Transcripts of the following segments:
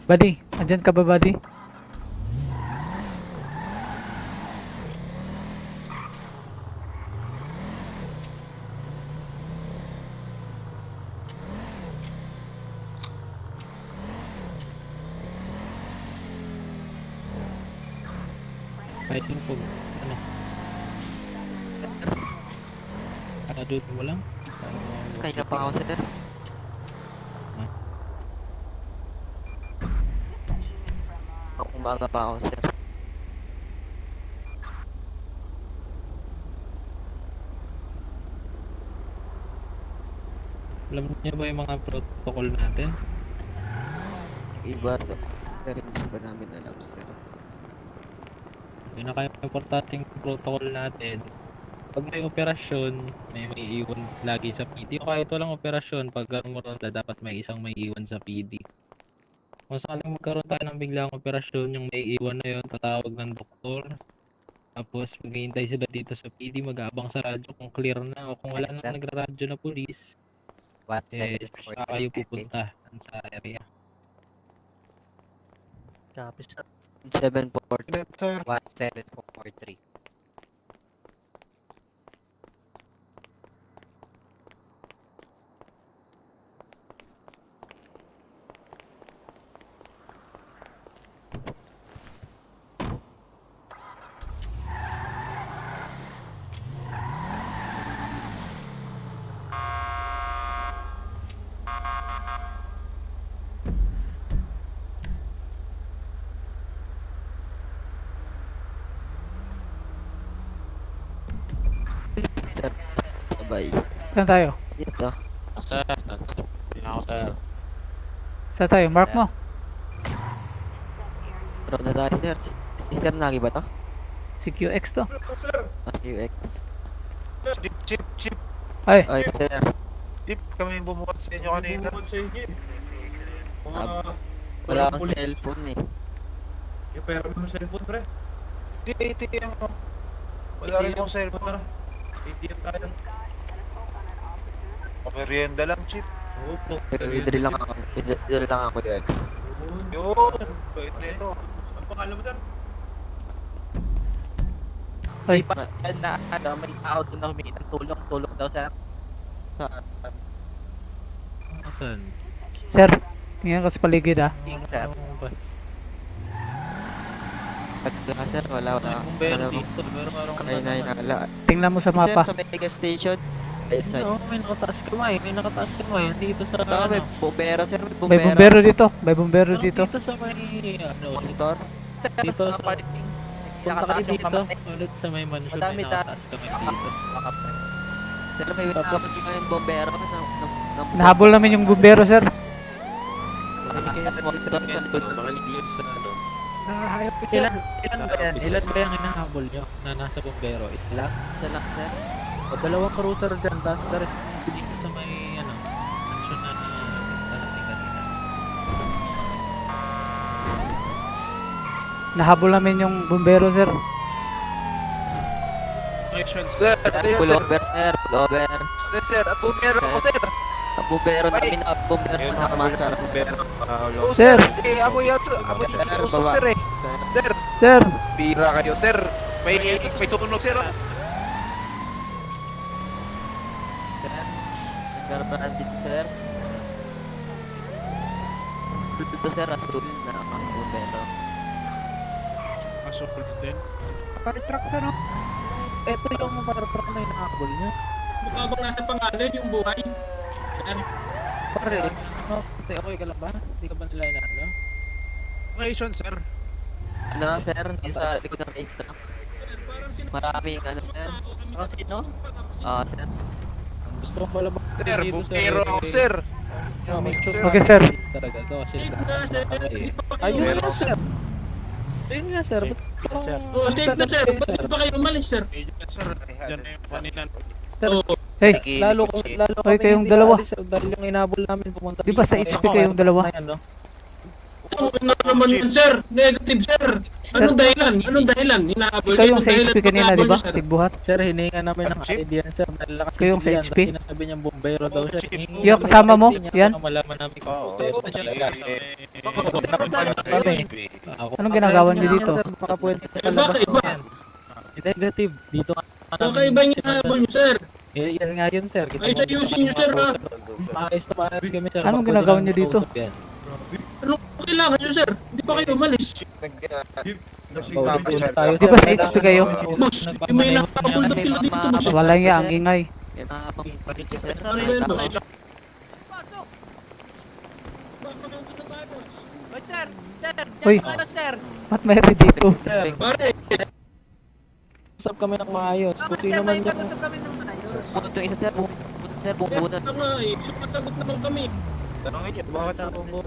Buddy, andyan ka ba, buddy? Fighting pog. Ano? Kadut mo lang? Kaya pa ako, sir. Umaga pa ako, sir. Alam niyo ba yung mga protocol natin? Iba to. Sir, hindi ba namin alam, sir? Yung naka-importanting protocol natin, pag may operasyon, may iwan lagi sa PD. O kahit walang operasyon, pag ronda, dapat may isang may iwan sa PD. Kung sakaling magkaroon tayo ng biglang operasyon, yung may iwan na yun, tatawag ng doktor. Tapos maghihintay sila dito sa PD, mag-aabang sa radyo kung clear na o kung wala na nagra-radyo na police. Saka kayo pupunta sa area. Copy, sir. 740. Sir. 1743. Sir, sabay. Saan tayo? Dito. Sir, ako sir. Saan tayo? Mark mo. Road na tayo, sir. Sister Nagi ba to? Si QX to. UX. Chip, Ay, Ay, sir. Chip, kami bumukat sa inyo kanina. Wala akong cellphone eh. Yung pera mo sa cellphone, pre. Di, ATM mo. Wala rin akong cellphone. ATM tayo. Pamerienda lang, Chip. Oo. Withdraw lang ako. Withdraw lang ako, UX. Yun, bait na ito. Ang pangalan mo, sir? ay. Na ano, may tao doon na humingi ng tulong daw sir. Asan? Sir, tingnan ka sa paligid ah. King sir. Ano ba? Wala, sir. Wala. May bumbero Wala. dito, pero parang Kaya na inala. Tingnan mo sa Sir, mapa. sa mega station. Right side. Oo, may nakataas kamay. May nakataas kamay. Dito sa Ito, may bumbero, sir. May May bumbero. bumbero dito. May bumbero Parang dito. Dito sa may ano. Store. Dito sa parking. Punta ka Nakataas yung dito. kamay. Ulit sa may mansion. May Madami nakataas kamay dito. Sir, may Tapos- winapot yung bumbero. Nahabol namin yung bumbero, sir. Kaya small store sa likod ng mga Dito sa ano. Ilan ba yan? Ilan ba yung hinahabol nyo na nasa bumbero? Ilan? Isa lang, sir. O dalawang cruiser dyan. Tapos dito sa may ano. Mansion na natin kanina. Nahabol namin yung bumbero, sir. Sir, Pullover, sir. Pullover. sir, ang bumero ko, sir. Ang bumbero namin, ang bumbero na nakamaskara. Oh, Sir. Eh, amoy yato. Amoy Sir, usok, baba. sir eh. Sir, Sir, Sir, bira kayo, sir. May tunog, sir. nagkarapaan dito, sir. Dito, sir, asul na ang bumbero. Masukul din. Fire truck sir, no? Ito yung fire truck na hinahabol nyo. Mukha bang nasa pangalan yung buhay? Pare, ano? Kasi okay ka lang ba? Hindi ka ba nila inaano? Location, sir. Ano, sir? Dito sa likod ng race truck. Maraming, ano, sir? Ano sino? Sir. Gusto ko pala ba Sir, bumero ako, sir. Make sure Okay, sir. talaga to kasi Sir, ayun Bumero. nga sir. Ayun nga sir. Ba't Oh, state na, sir. Ba't di pa kayo umalis, sir? Sir, dyan na yung kanina. Oo. Hey, Lalo Hoy, kayong dalawa. Dahil yung inabol namin pumunta Di ba sa dito. HP kayong dalawa? Na yan, no? Ano naman yun, sir? Negative, sir. Anong dahilan? Anong dahilan? Hinahabol Ikaw yung Anong sa dahilan HP kanina, paghahabol di ba? niyo, sir? Tigbuhat. Sir, hininga namin ng ID yan, sir. Dahil lakas Ikaw yung sa yan, HP? dahil sinasabi niyang bombero daw siya. Yung kasama mo? Yan? Malaman namin kung bombero Oo, talaga. Anong ginagawa niyo dito? Sir, baka pwede sa baka labas iba. yan. Negative. Dito nga Baka iba yung hinahabol niyo, sir. Eh, yan nga yun, sir. Ay, sa ayusin niyo, sir, ha? Maayos na maayos kami, sir. Anong Baka ginagawa pwede niyo namin dito? makausap yan. Anong kailangan niyo, sir? Hindi pa kayo umalis. Kausap na tayo, Di ba sir. sa HP kayo? Boss, yung may nakahabol daw sila dito, boss. Wala nga, ang ingay. May mga pangpalit niyo, sir. Ano ba yun, boss? Uy, ba't mayroon dito? Sir, Pare, usap kami ng maayos. Kung sino man yung... Bunot yung isa, sir. Bunot, sir. Bunot. ito nga eh. Sumasagot naman kami. Tanongin niyo, bakit ako po?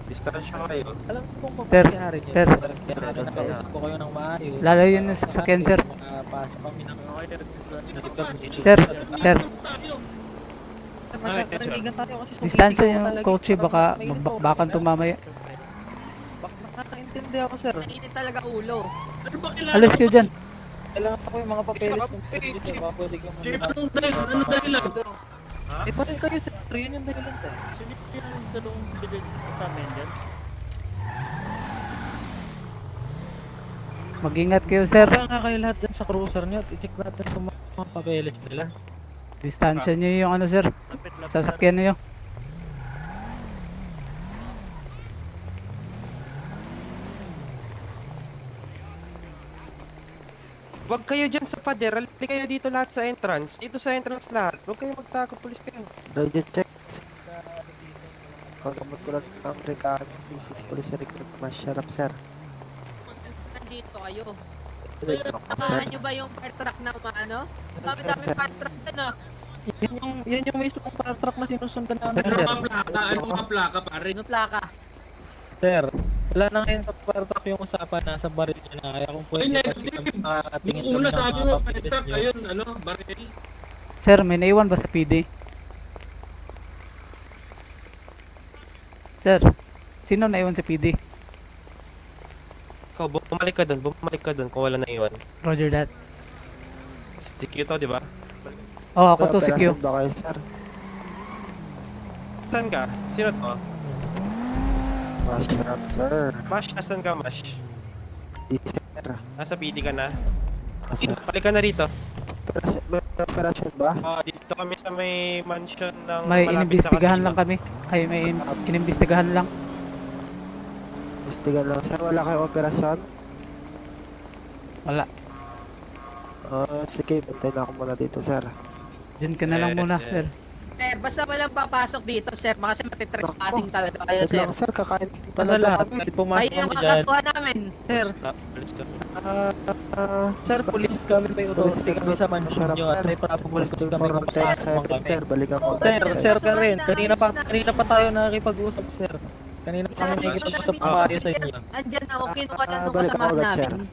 Distansya kayo. Alam ko kung Sir, pangyayari niyo. sir. Kaya nakausap ko kayo ng maayos. Lalayo yun yung sasakyan, sir. Makapasok kami ng... Sir, sir. Nagkakarigan tayo kasi Distansya yung kotse, baka magbakbakan to mamaya. Nakakaintindi ako, sir. Ano ba kailangan? Alis kayo dyan. Kailangan ako yung mga papeles ng dito. Baka pwede kang Sir, anong dahilan? Anong dahilan? Eh, pati kayo, sir. Yun yung dahilan, sir. Mag-ingat kayo, sir. Kaya nga kayo lahat dyan sa cruiser niyo at i-check natin kung mga papeles nila. Distansya nyo yung ano, sir. Sasakyan nyo. Huwag kayo dyan sa pader, halili kayo dito lahat sa entrance. Dito sa entrance lahat. Huwag kayo magtako, pulis kayo. Roger check. Kagamot ko lang ang Ricardo. This is Police Recruit Masharap, sir. Nandito kayo. Dito ako, sir. Nakahan nyo ba yung fire truck na ano? Dami-dami fire truck na. Yan yung mismong fire truck na sinusundan namin, Ano sir. mga plaka? Ano mga plaka, pare? Ano plaka? Sir, wala na ngayon sa fire truck yung usapan, nasa baril nyo na. Kaya kung Ay, pwede, negative. tingin Yung una kami ng sabi mga mo, papeles truck, nyo. ayun, ano, baril. Sir, may naiwan ba sa PD? Sir, sino naiwan sa PD? Ikaw, bumalik ka dun kung wala na iwan. Roger that. Si Q to, di ba? Oh, ako to si Q. Operasyon ba kayo, sir? Saan ka? Sino to? Masharap, sir. Mash, nasan ka, Mash? Di, sir. Nasa PD ka na? Masharap. Balik ka na rito. May operasyon ba? Dito kami sa may mansion ng May malapit sa inimbestigahan casino. lang kami. Ay, may inimbestigahan lang. Gustigan lang, sir. Wala kayong operasyon? Wala. Sige, bantay na ako muna dito, sir. Diyan ka na lang muna, sir. Sir, basta walang papasok dito, sir. Kasi matitrespassing talaga kayo, Wait sir. lang, sir. Kakain Basta talaga lahat, kami. kahit pumasok Kayo yung kami dyan. kakasuhan namin. Sir, Alis ka. sir, police kami, may authority kami sa mansion Masharap, nyo sir. at may probable cause Gusto kami mo kung saan naman kami. sir. Balikan ko. Sir ka rin. Kanina pa tayo nakikipag-usap, sir. Kanina pa kami nakikipag-usap ng maayos sa inyo. Andyan ako, kinuha na nung balik kasamahan ako agad, namin.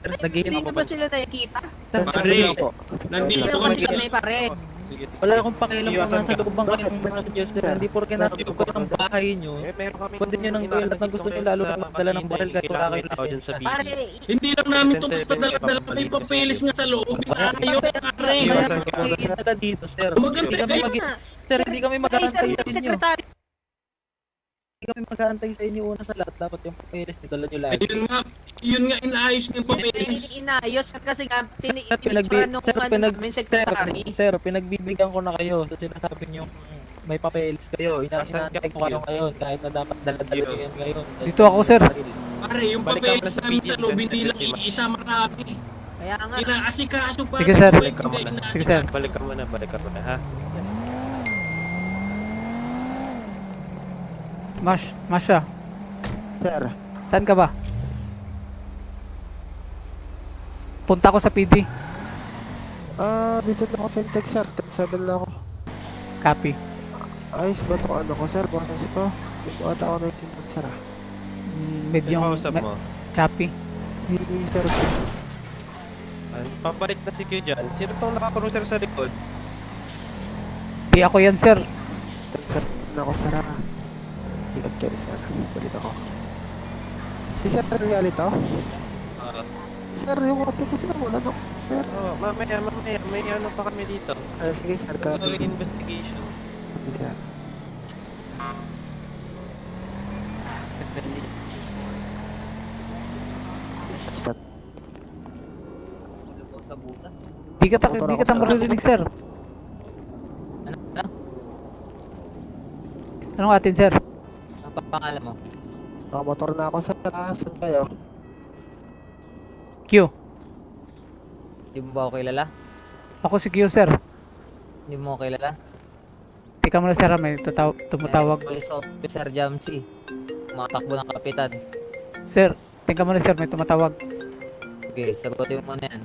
Sir, Hindi naghihintay mo ba sila nakikita? Pare, po. nandito Hindi kami naman sa... sila pare. Sige. Wala akong pakialam kung Iwasan nasa ka. loob bang kayo ng mansion nyo, sir. Hindi porke nasa loob kayo ng bahay nyo. Meron kami Kundi nyo ng toilet na gusto nyo lalo na magdala ng baril kahit wala kayong dyan sa lisensya. PD. Pare, Hindi lang namin ito basta dala-dala may papeles nga sa loob. Ayos, pare. Kaya Iwasan ka. makikita ka dito, sir. Maganda Hindi kami kayo mag- nga. Sir, hindi kami mag-aantay sa inyo. Secretary. Hindi kami mag-aantay sa inyo una sa lahat. Dapat yung papeles nyo, dala nyo lagi. Yun nga, inaayos ng papeles. Inayos kasi nga, Sir, tinicturan nung ano namin, secretary. Sir, pinagbibigyan ko na kayo sa sinasabi nyo may papeles kayo. Inaantay ko kayo ngayon kahit na dapat dala-dala nyo yan ngayon. Dito ako, sir. Pare, yung Balik ka papeles pala sa namin PD, sa loob, hindi sir. lang iisa, marami. Kaya nga, Inaasikaso pa. Sige, sir. Hindi Sige, sir. Balik ka muna, ha? Masha, Sir. saan ka ba? Punta ko sa PD. Dito na ako, Fintech, sir. 10-7 lang ako. Copy. Ayos ba ito? Ano ko, sir? Boses ko. Dito ata ako na yung sir. Medyo Yung kausap mo. choppy. Si sir. Pabalik na si Q dyan. Sino tong naka-cruiser sa likod? Di ako yan, sir. 10-7 na ako, sir. Ingat kayo, sir. Balik ako. Si Sir Realito? Oo. Sir, yung kotse ko sila wala no. Sir. Oo, mamaya, may ano pa kami dito. Sige sir, copy. Ongoing investigation. Copy, sir. Spot. Tulog ko sa butas. Di kita maririnig, sir. Ano? Anong atin, sir? Ang pangalan mo? Nakamotor na ako sir. Saan kayo? Q. Hindi mo ba ako kilala? Ako si Q, sir. Hindi mo ako kilala? Tika mo na, sir. May tumatawag. Police Officer Jamsi. Tumatakbo ng kapitan. Sir, tika mo na, sir. May tumatawag. Okay, sagutin mo na yan.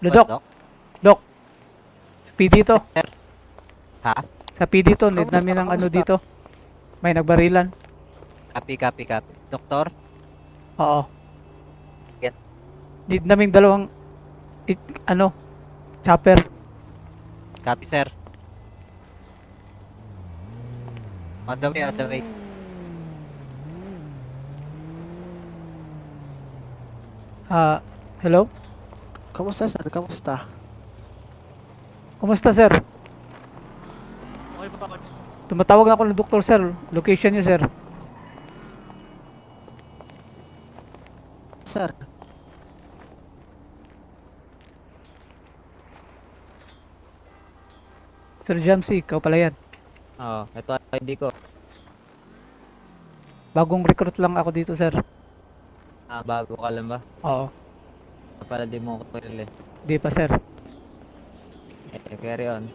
Dok. Dok. Sa PD to. Ha? Sa PD to. Need namin ng ano dito. May nagbarilan. Copy. Doktor? Oo. Yes. Need namin dalawang chopper. Copy, sir. On the way. Hello? Kamusta sir? Kamusta? Kumusta, sir? Okay pa ba? Tumatawag na ako ng doktor, sir. Location niyo, sir. Sir. Sir Jamsi, ikaw pala yan. Oo, ito ID ko. Bagong recruit lang ako dito, sir. Bago ka lang ba? Oo. Pala di mo ko kilala. Di pa, sir. Carry on.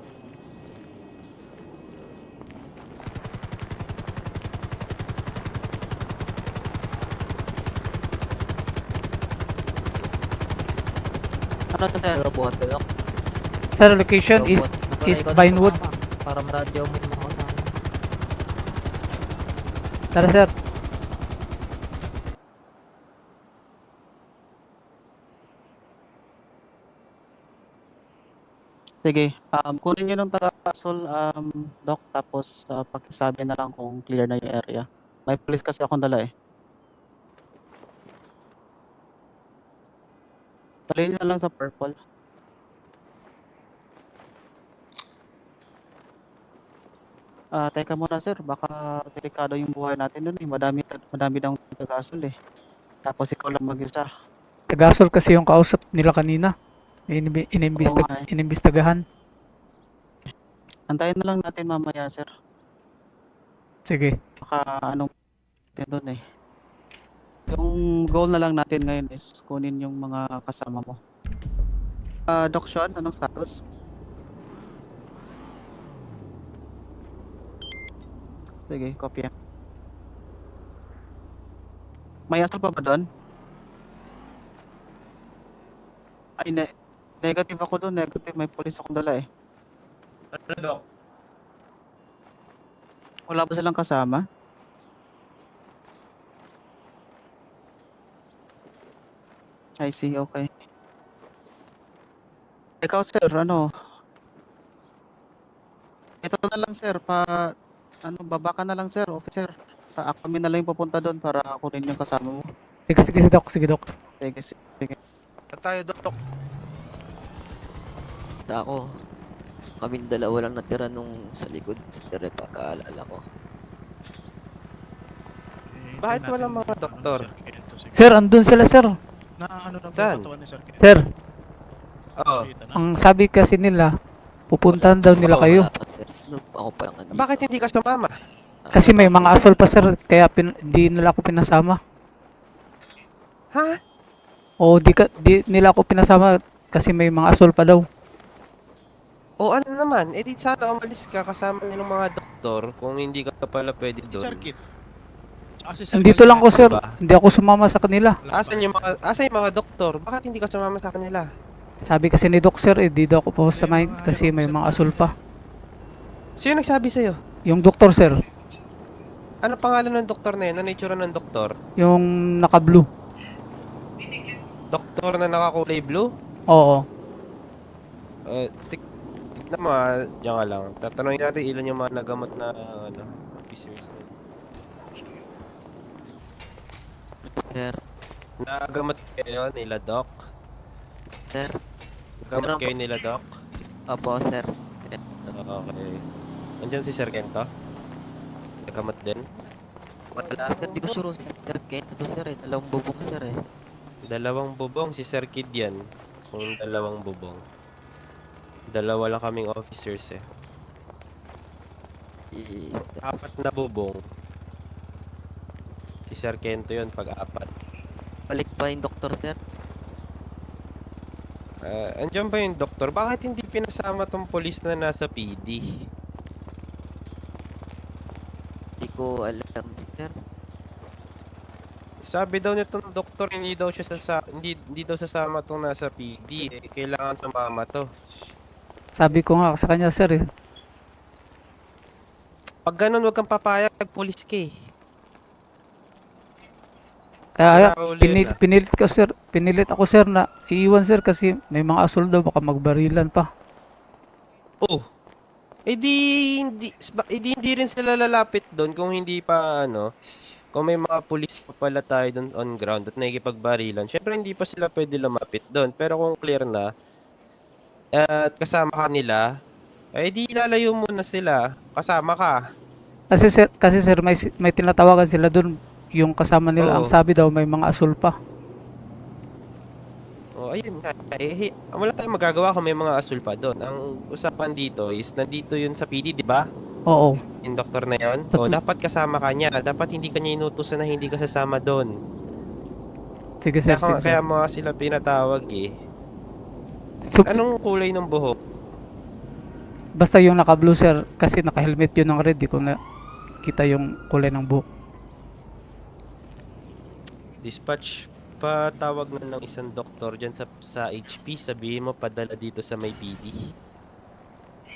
Ano to, sir? Robot, Dok. Sir, location is East Vinewood. Para maradyo mo yung mga kasama. Tara, sir. Sige, kunin nyo ng taga-Sol, Doc, tapos pakisabi na lang kung clear na yung area. May police kasi akong dala eh. Talin na lang sa purple. Teka muna sir, baka delikado yung buhay natin dun eh. Madami daw taga-Sol eh. Tapos ikaw lang mag-isa. Tagasol kasi yung kausap nila kanina. Oo nga eh. Inimbestagahan. Antayin na lang natin mamaya sir. Sige. Baka anong natin dun eh. Yung goal na lang natin ngayon is kunin yung mga kasama mo. Doc Sean, anong status? Sige, kopya. May asal pa ba doon? Ay, negative ako doon. Negative. May police akong dala eh. Ano, Doc? Wala ba silang kasama? I see, okay. Ikaw sir, ano? Ito na lang sir, baba ka na lang sir, officer. Kami na lang yung pupunta doon para kunin yung kasama mo. Sige, Dok. Sige, Dok. Sige. Tayo, Doc. Ako. Kaming dalawa lang natira nung sa likod, sir, pagkaalala ko. Bakit walang mga doktor? Sir, andun sila, sir. Saan? Sir, Oo. ang sabi kasi nila, pupuntahan daw nila kayo. Ako pa lang andito. Bakit hindi ka sumama? Kasi may mga asol pa, sir. Kaya di nila ako pinasama. Ha? O, di nila ako pinasama kasi may mga asol pa daw. O ano naman, di sana umalis ka kasama niyo ng mga doktor kung hindi ka pala pwede doon. Nandito lang ko, sir. Hindi ako sumama sa kanila. Asan yung mga doktor? Bakit hindi ka sumama sa kanila? Sabi kasi ni Doc, sir, di daw ako pasamahin kasi may mga asol pa. Sino nagsabi sa'yo? Yung doktor, sir. Ano pangalan ng doktor na yun? Ano itsura ng doktor? Yung naka-blue. Doktor na nakakulay blue? Oo. Na mga, diyan ka lang. Tatanungin natin ilan yung mga nagamot na, officers na. Sir, Nagamot kayo nila, Doc? sir. Nagamot Meron kayo nila, Doc? Opo, sir. Okay. Andiyan si Sir Kento? Nagamot din? Wala, sir. Di ko sure si Sir Kent. Ito, sir, eh. Dalawang bubong, sir, eh. Dalawang bubong, si Sir Kid yan. Kung dalawang bubong. Dalawa lang kaming officers eh. Apat na bubong. Si Sir Kento yun pag apat. Balik pa yung doktor, sir. Andiyan ba yung doktor? Bakit hindi pinasama tong polis na nasa PD? Di ko alam, sir. Sabi daw nitong doktor hindi daw siya hindi daw sasama tong nasa PD. Eh, kailangan sumama to. Sabi ko nga sa kanya, sir, eh. Pag ganun, wag kang papayag, polis ka eh. Kaya Wala, uli pinilit, na. pinilit ako, sir, na iiwan, sir, kasi may mga asol daw, baka magbarilan pa. Oh. Hindi rin sila lalapit doon kung hindi pa kung may mga pulis pa pala tayo doon on ground at nakikipagbarilan. Syempre hindi pa sila pwede lumapit doon. Pero kung clear na at kasama ka nila, eh di lalayo muna sila. Kasama ka. Kasi sir, may tinatawagan sila doon, yung kasama nila. Oo. Ang sabi daw, may mga asol pa. Oh, ayun nga. Wala tayong magagawa kung may mga asul pa doon. Ang usapan dito is nandito yun sa PD, di ba? Oo. Yung doktor na yun. O, dapat kasama ka niya. Dapat hindi ka niya inutusan na hindi ka sasama doon. Sige, sir, sige, Kaya sir. mga sila pinatawag eh. Sup- Anong kulay ng buhok? Basta yung naka-blue, sir, kasi naka-helmet yun ng red, di ko na kita yung kulay ng buhok. Dispatch, patawag na ng isang doktor dyan sa HP. Sabihin mo padala dito sa may PD.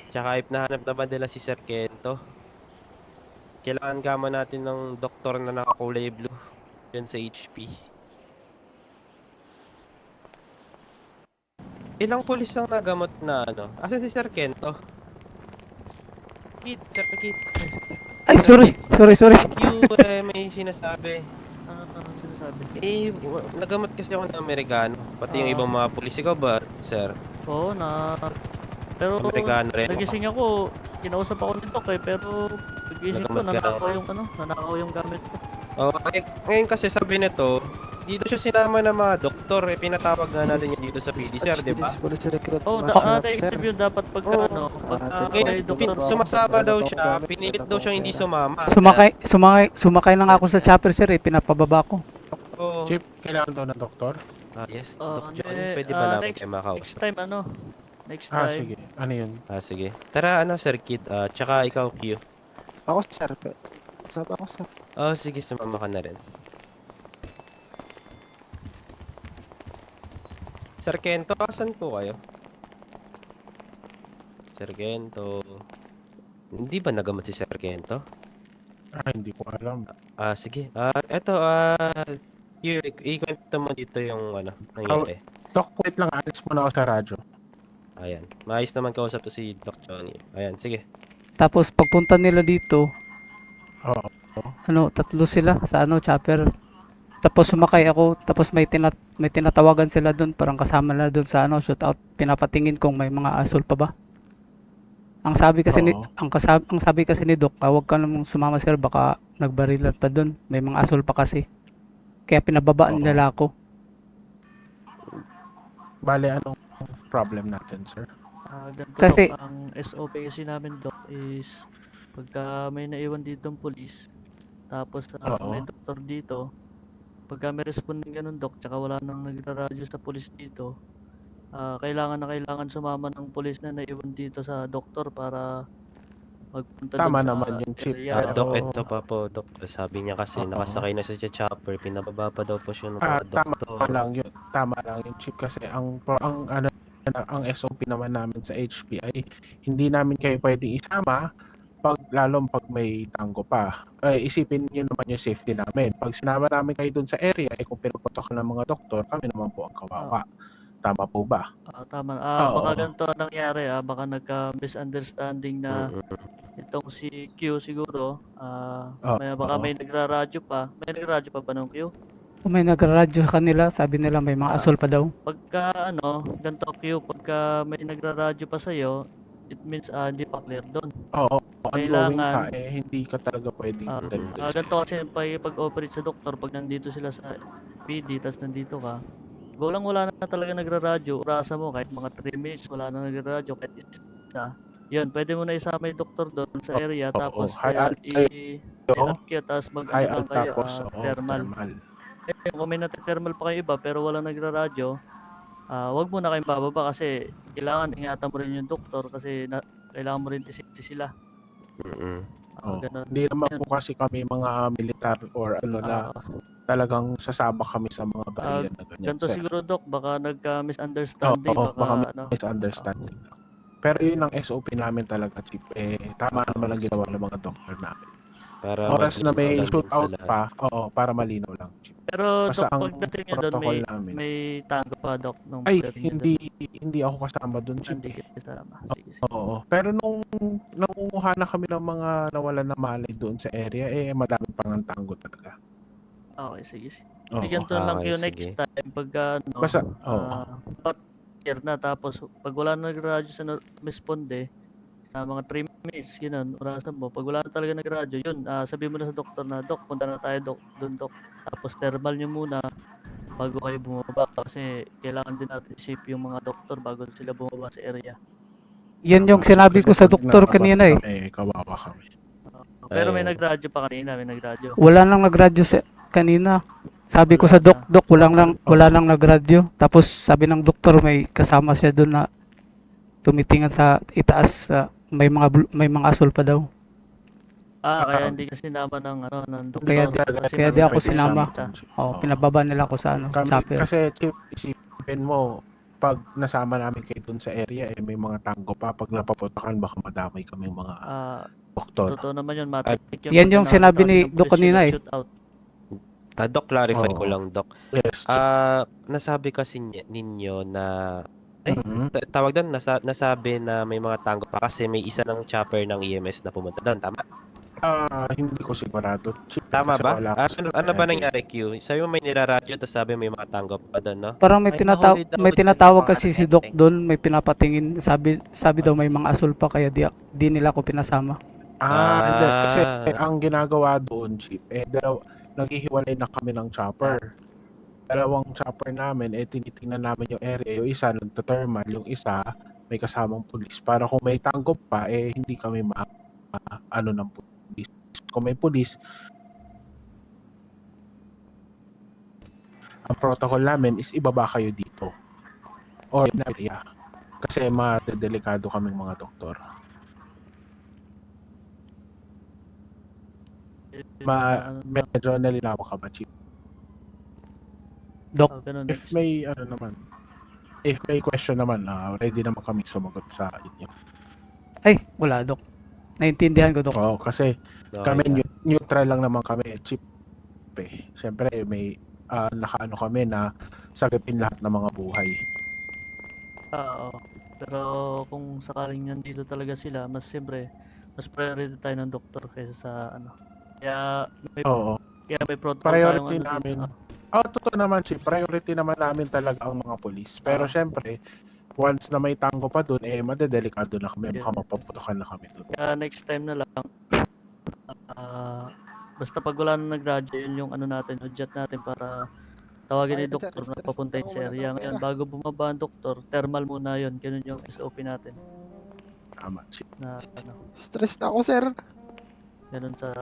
Tsaka if nahanap na ba nila si Sir Kento, kailangan kama natin ng doktor na nakakulay blue dyan sa HP. Ilang pulis ang nagamot na Asan si Sir Kento? Sir Kid. Ay, sorry. May sinasabi. Ano sinasabi? Nagamot kasi ako ng Amerikano. Pati yung ibang mga pulis. Ikaw ba, sir? Oo, pero Amerikano rin. nagising ako, kinausap ako ni Doc eh, pero nagising ko, Nagamot ka nanakaw yung gamit ko. Ngayon kasi sabi nito, dito siya sinama ng mga doktor. Pinatawag nga natin yun dito sa PD, sir, di ba? Police recruit. Oo, Masarap, sir. na-interview dapat pagka Ngayon, may doktor. sumasama daw siya. Pinilit daw siya hindi sumama. Sumakay na nga ako sa chopper, sir, pinapababa ko. Oo. Chief, kailangan daw ng doktor? Yes, Ah, Doc John. hindi, Pwede ba namin next- kayo Next makausap? time, next Ah, time. sige. Ano yun? Sige. Tara, Sir Kid. Tsaka ikaw, Q. Ako, sir. Sama ako, sir. Sige, sumama ka na rin. Sir Kento, asan po kayo? Sir Kento. Hindi ba nagamot si Sir Kento? Hindi ko alam. Sige. Eto, ikwento mo dito yung nangyari. Doc, wait lang. Alis muna ako sa radyo. Ayan. Maayos naman kausap to si Doc Johnny. Ayan, sige. Tapos, pagpunta nila dito, Oo. tatlo sila sa chopper. Tapos sumakay ako, tapos may tinatawagan sila doon, parang kasama na doon sa shootout. Pinapatingin kung may mga asol pa ba. Ang sabi kasi Oo. ang sabi kasi ni Doc, huwag ka namang sumama, sir, baka nagbarilan pa doon. May mga asol pa kasi. Kaya pinababaan Oo. nila ako. Bale, anong problem natin, sir? Ganito, Kasi- Doc, ang SOP kasi namin, Doc, is pagka may naiwan ditong pulis, tapos Oo. may doktor dito, pagka may responding ganun, Doc, tsaka wala nang nagraradyo sa pulis dito, kailangan sumama ng pulis na naiwan dito sa doktor para magpunta Tama dun sa naman yung chief. area. Doc, Pero- ito pa po, Doc. Sabi niya kasi Oo. nakasakay na siya sa chopper. Pinababa pa daw po siya ng mga Tama doktor. lang yun. Tama lang yung chief kasi ang SOP naman namin sa HP ay hindi namin kayo pwedeng isama lalong pag may tango pa. Isipin niyo naman yung safety namin. Pag sinama namin kayo dun sa area, kung pinuputok ng mga doktor, kami naman po ang kawawa. Tama po ba? Tama. Oo. Baka ganito ang nangyari, baka nagka-misunderstanding na itong si Q siguro, baka Oo. may nagraradyo pa. May nagraradyo pa ba nung Q? Kung may nagraradyo sa kanila, sabi nila may mga asol pa daw. Pagka ganito Q, pagka may nagraradyo pa sa'yo, it means hindi pa clear doon. Oo, ongoing Kailangan, ka, hindi ka talaga pwedeng ganito kasi pag-operate sa doktor, pag nandito sila sa PD, tas nandito ka, wala na talaga nagraradyo, urasa mo kahit mga 3 minutes, wala na nagraradyo, kahit isa. Yun, pwede mo na isama yung doktor doon sa area, tapos high alt i-acute, tapos high lang alt kayo, tapos thermal. thermal. Kung may thermal pa kayo iba, pero walang nagraradyo, wag mo na kayong bababa kasi kailangan ingatan mo rin yung doktor kasi kailangan mo rin safety sila. Ganun. Hindi naman po kasi kami mga militar or na talagang sasama kami sa mga barya na ganyan, Ganito sir. siguro, Doc, baka nagka-misunderstanding, baka misunderstanding. Pero yun ang SOP namin talaga, Chief. Tama naman ang ginawa ng mga doktor namin. Para Oras na may malinaw lang din shootout sa lahat. pa, para malinaw lang, Chief. Pero Basta Doc, ang pagdating nyo doon, protocol namin. may tango pa, Doc, nung Ay, pagdating nyo doon. hindi ako kasama doon, Chief. Hindi kayo kasama. Sige. Oo. Pero nung nangunguha na kami ng mga nawalan na malay doon sa area, madami pang ang tango talaga. Okay, sige. Oo. Ganito lang Okay, yung next sige. time pagka Basta, clear na, tapos pag wala na nagradyo sa responde, mga 3 minutes, yun, orasan mo. Pag wala na talaga nagradyo, yun, sabihin mo na sa doktor na, Dok, punta na tayo doon, Dok. Tapos thermal nyo muna bago kayo bumaba kasi kailangan din natin isip yung mga doktor bago sila bumaba sa area. Yan yung sinabi ko sa doktor kanina Kawawa kami. Pero may nagradyo pa kanina, may nagradyo. Wala nang nagradyo kanina. Sabi ko sa dok, wala nang nagradyo. Tapos sabi ng doktor may kasama siya doon na tumitingin sa itaas, may mga asol pa daw. Kaya hindi ka sinama ng doktor. Kaya di ako sinama. Pinababa nila ako sa chopper. Kasi Chief, isipin mo, pag nasama namin kayo dun sa area, may mga tango pa. Pag napaputakan, baka madamay kami mga doktor. Totoo naman yun, matik yun. Yan yung sinabi ni Doc kanina Doc, clarify ko lang, Doc. Yes. Nasabi kasi ninyo na tawag doon, nasabi na may mga tango pa kasi may isa ng chopper ng EMS na pumunta doon, tama? Hindi ko sigurado. Tama ba? Ano ba nangyari, Q? Sabi mo may niraradyo, tapos sabi may mga tango pa doon, no? Parang may tinatawag kasi si Doc doon, may pinapatingin, sabi daw may mga asol pa kaya di nila ako pinasama. Hindi. Kasi ang ginagawa doon, Chief, naghihiwalay na kami ng chopper. Dalawang chopper namin, tinitingnan namin yung area. Yung isa nagta-thermal, yung isa may kasamang pulis. Para kung may tanggap pa, hindi kami ng pulis. Kung may pulis, ang protocol namin is ibaba kayo dito. Or in area. Kasi delikado kaming mga doktor. Medyo nalinawa ka ba, Chief? Doc, If may question naman, ready naman kami sumagot sa inyo. Ay, wala, Doc. Naintindihan ko, Doc. Oo, kasi kami neutral lang naman kami, Chief. Siyempre, may nakaano kami na sagapin lahat ng mga buhay. Oo. Pero kung sakaling nandito talaga sila, mas priority tayo ng doktor kaysa sa Kaya may protocol priority tayong namin. Totoo naman, Chief. Priority naman namin talaga ang mga polis. Pero syempre, once na may tango pa doon, madedelikado na kami. Baka mapaputukan na kami doon. Kaya next time na lang, basta pag wala na nag-radyo, yun yung natin, hudyat natin para tawagin ni doktor na papuntahin sa area. Ngayon, bago bumaba ang doktor, thermal muna yun. Ganun yung SOP natin. Tama, Chief. Stress na ako, sir. Ganun sa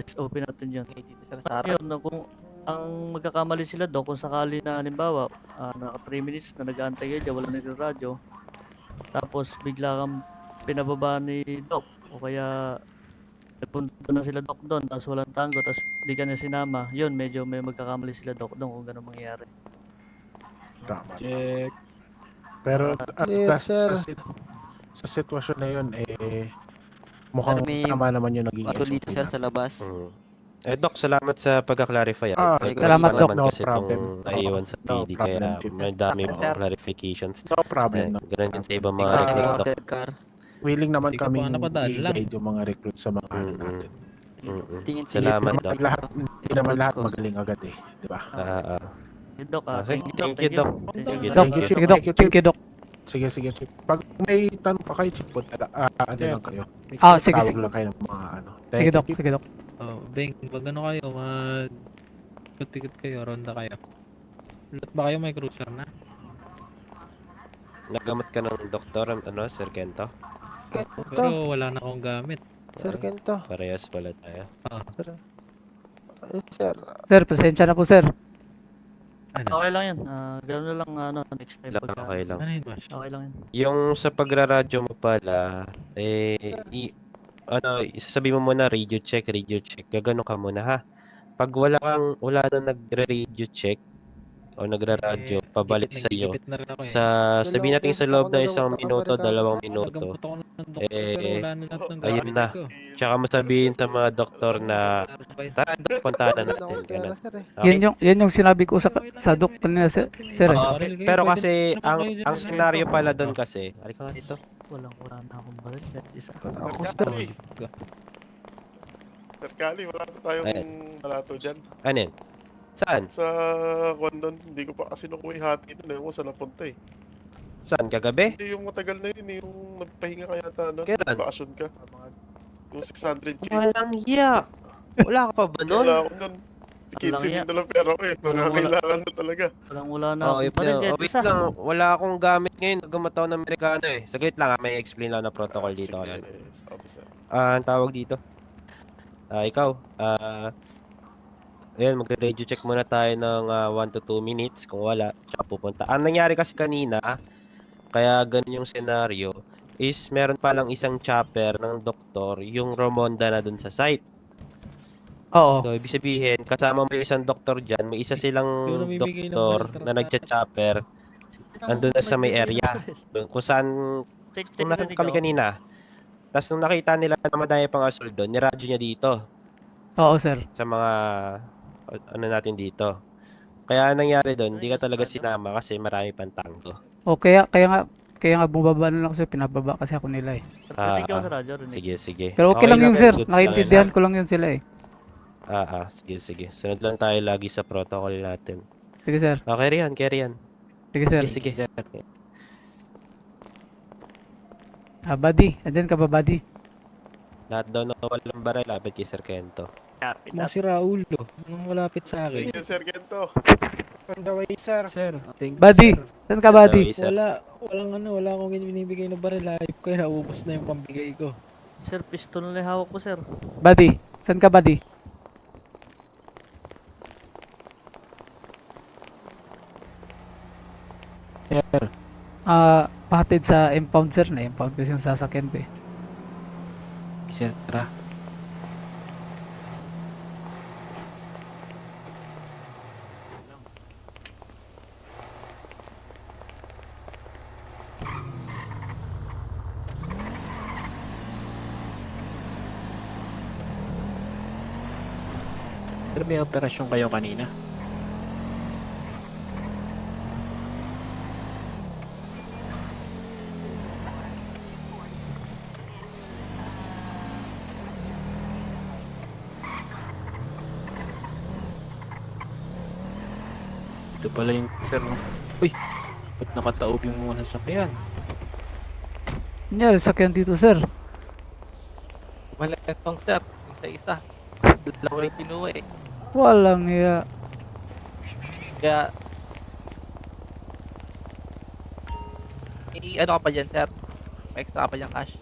SOP natin yun. Ayun, kung ang magkakamali sila kung sakali na halimbawa naka 3 minutes na nag-aantay kayo dyan, wala nagre-radyo, tapos bigla kang pinababa ni Doc o kaya nagpunta na sila Doc doon tapos walang tango tapos di ka na sinama, yun medyo may magkakamali sila Doc doon kung gano'n mangyayari. Tama. Check. Pero sa sitwasyon na yun, mukhang May tama naman yung naging dito, sir, SOP sa labas. Doc, salamat sa pagka-clarify. salamat, Doc. Naman No kasi problem. itong naiwan sa No PD, problem, kaya Chief. may dami Oo. pang clarifications. No problem. No. Ganun din sa ibang mga Ah, recruit, Doc. Wanted car. Willing naman Hindi ka pa kaming napadaan lang. i-guide yung mga recruit sa mga ano Mm-mm. natin. Tingin Salamat, sa Doc. Lahat, hindi naman lahat ko. magaling agad eh. Di ba? Doc, Okay, thank you, thank you, Doc. Thank you. Doc, Thank you, sige, Doc. Thank you, Thank you, Doc. Sige, sige, Chief. Pag may tanong pa kayo, Chief, punta lang, ano lang kayo. Sige, Tawag sige. lang kayo ng mga ano. Sige, Doc. Chief. Sige, Doc. Oh, Beng, wag ano kayo, ikot-ikot kayo, ronda kayo. Lahat ba kayo may cruiser na? Nagamot ka ng doktor, Sir Kento? Pero wala na akong gamit. Sir Kento. Parehas pala tayo. Sir. Sir, pasensya na po, sir. Ano? Okay lang yan. Gano'n na lang, next time. Okay lang. Ano yun, Bash? Okay lang yan. Yung sa pagraradyo mo pala, isasabi mo muna radio check. Gagano ka muna, ha? Pag wala na nagre-radio check o nagra-radyo, pabalik sa iyo. Nagigipit na rin ako eh. Sabihin natin sa loob ng 1 minuto, 2 minuto. Nagamot ako ng doktor pero wala na lahat ng ayun gamit na. ko. Tsaka mo sabihin sa mga doktor na, tara, Dok, puntahan na natin. Ganun. Okay? Yan yung sinabi ko sa Doc kanina, sir. Sir, Oo, Baril kayo, pero pwede kasi na ang kayo dyan ang sa senaryo ganito. pala doon kasi, halika nga dito. Wala na akong baril. Kahit isa. Ako, sir. Sir Kali, wala na tayong Ayan. balato dyan. Ano yun? Saan? Sa Kwandon, hindi ko pa kasi nakuha yung hati doon. Ewan ko saan napunta eh. Saan? Kagabi? Hindi yung matagal na yun, yung nagpahinga ka yata, no? Kailan? Bakasyon ka. Yung 600k. Walang iya. Wala ka pa ba nun? Wala ako nun. Tikitsin Walang na lang pera ko eh. Nangangailangan na talaga. Wala na Oh, akong baril. Kahit wait isa. lang. Wala akong gamit ngayon. Nagumataw ng Amerikano eh. Saglit lang, may explain lang na protocol dito. Sige, officer. Ang tawag dito. Ikaw. Ayan, magre-radio check muna tayo ng 1 to 2 minutes. Kung wala, tsaka pupunta. Ang nangyari kasi kanina, kaya ganun yung senaryo, is meron palang isang chopper ng doktor, yung Romonda na dun sa site. oo. So, ibig sabihin, kasama mo yung isang doktor dyan, may isa silang Yung namimigay ng doktor baril, na nagcha-chopper, andun na sa may area. Kung saan, kung natin kami kanina. Tapos nung nakita nila na madami pang assault doon, niradyo niya dito Oo, sir. sa mga ano natin dito. Kaya nangyari doon, hindi ka talaga sinama kasi marami pang tango. O, kaya nga bumaba na lang kasi pinababa kasi ako nila eh. Thank you sa radyo. Rinig. Sige, sige. Pero okay lang yun, sir. goods lang Nakaintindihan yan, ko lang yun sila eh. sige, sige. Sunod lang tayo lagi sa protocol natin. Sige, sir. Carry yan. Sige, sir. Sige, sige. Buddy. Andyan ka ba, buddy? Lahat daw na walang baril, lapit kay Sir Kento. Mga si Raul, nung malapit sa akin. Thank you, Sir Kento. On the way, sir. Sir, thank you, Buddy. sir. Saan ka, buddy? Sir. Wala akong binibigay na baril. Live ko, naubos na yung pambigay ko. Sir, pistol na yung hawak ko, sir. Buddy. Saan ka, buddy? Sir. Pahatid sa impound, sir. Na-impound kasi yung sasakyan ko eh. Sir, tara. Sir, may operasyon kayo kanina? Ito pala yung sir, no? Uy! Ba't nakataob yung mga sasakyan? Nangyari sakyan dito, sir. Malatong sir, isa-isa. Dalawa yung kinuha eh. Walang iya. Kaya... ano ka pa dyan, sir? May extra ka pa dyan cash?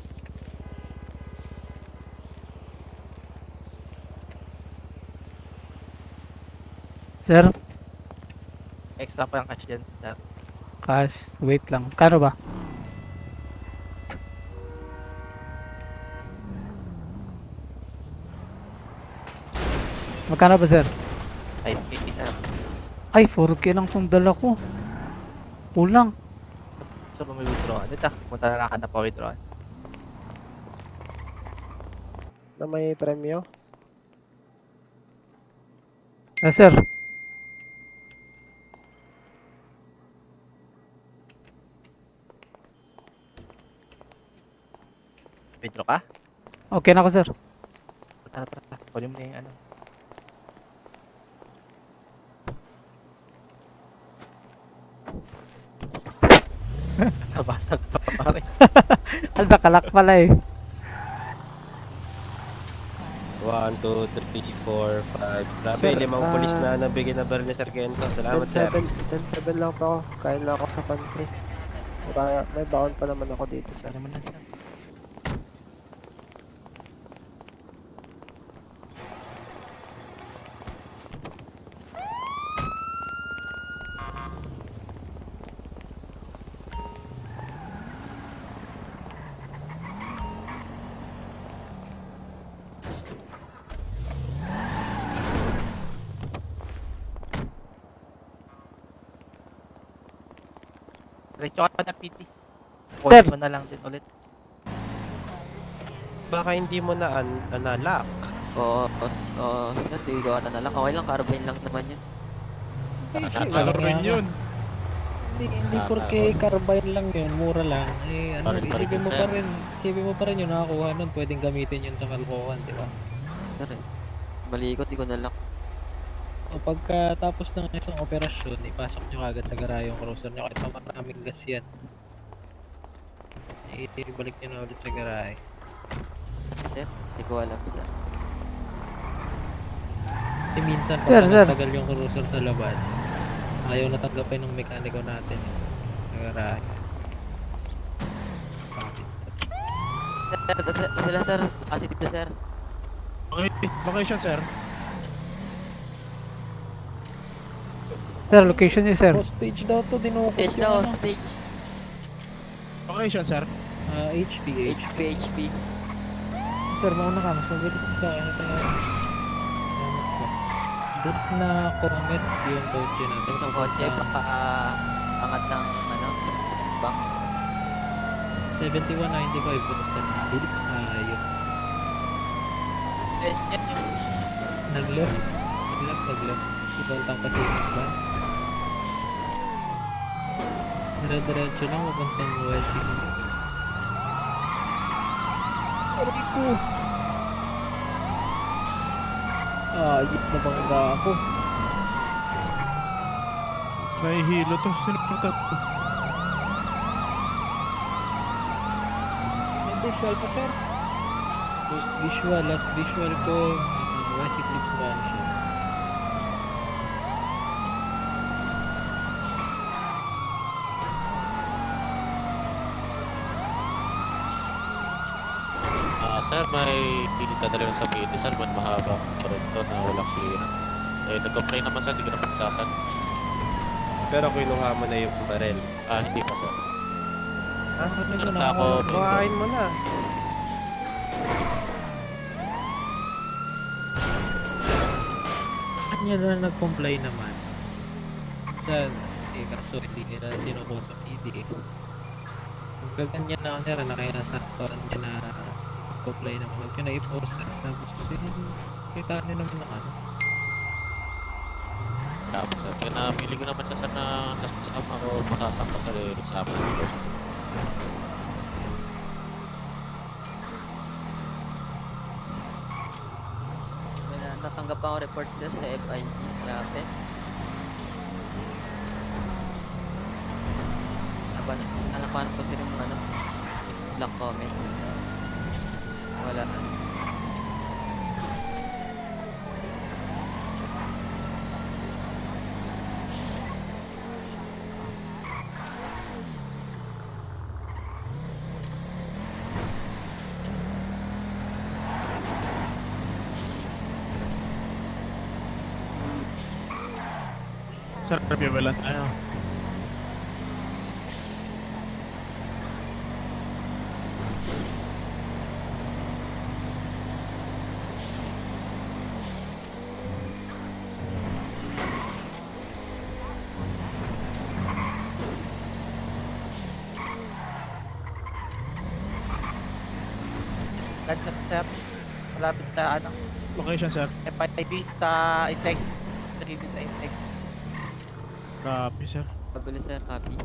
Sir, Extra pa yung cash dyan, sir. cash. Wait lang. Kano ba? Magkano ba, sir? Ay, 50, sir. Ay, 4K lang tong dala ko. Kulang. So, kung may withdraw, dito, punta na lang ka na pa withdraw. Na may premyo. Yes, sir. Pedro ka? Okay na ako, sir. Tara, tara, tara. Kunin mo na yung ano. Nabasag pa pare. Ang nakalak pala eh. 1, 2, 3, 4, 5. Grabe, Sir, 5 pulis na nabigyan na baril ni Sargento. Salamat, sir. 10-7 lang pa ako. Kain lang ako sa pantry. May baon pa naman ako dito, sir. Naman na. Diretso ka na, PT. Sir. Kunin mo na lang din ulit. Baka hindi mo na nalak. Oo, sir, di ko ata na lang. Okay lang, carbine lang naman yun. Ano rin yun? Hindi porke carbine lang yun, mura lang. Eh, ano, isipin mo pa rin yung nakakuha nun, pwedeng gamitin yun sa kalkuhan, di ba? Sir, malikot, di ko na lang. O pagkatapos ng isang operasyon, ipasok nyo agad sa garahe yung cruiser nyo kahit pa maraming gas yan. Ibalik nyo na ulit sa garahe. Sir, di ko alam, sir. Kasi minsan Sir, pag sir. natagal yung cruiser sa labas, ayaw natanggapin ng mekaniko natin sa garahe. Sila, sir. Positive, sir. Okay, location, sir. Sir, location niyo, sir. Stage daw to, dinukot Stage yung daw, ano. stage. Location, sir. HP. HP. Sir, mauna ka. Mas mabilis sa akin. Ito na. Doon na comment yung kotse natin. Yung kotse, baka angat ng, bank. 71.95 buksan na. Bilis tayo. Yan yung... Nag-left. Ibang kasi ba? Dire-diretso lang, papuntang west. Aray ko! Ayit na bangga ako. Nahihilo to. Sino to? May visual pa, sir. Last visual ko, West Eclipse Mansion. Sir, may pinitadali na sa PD, sir, man mahaba pa rin to na walang clearance. Eh, nag-complain naman sir, hindi ka na pagsasan. Pero kinuha mo na yung baril. Hindi pa sir. Nagpunta ako. Kuhain mo na. Kanya na nag-comply naman. Sir, kaso hindi nila sinuko sa PD. Pagka ganyan na sir, na kaya nasaktuan niya na comply naman. Huwag nyo na i-post tapos kita nyo naman ng ano. Tapos sir, kaya napili ko naman siya sir na kasama ko masasama sir sa amin dito. Natanggap ako report, sir, sa FIG. Grabe. Nalapanan ko sir yung black comment. Wala na. Sir, review lang tayo. Sir, malapit sa Location, sir. FIB sa Integ. dito sa intake. Copy, sir. Pabilis sir, copy.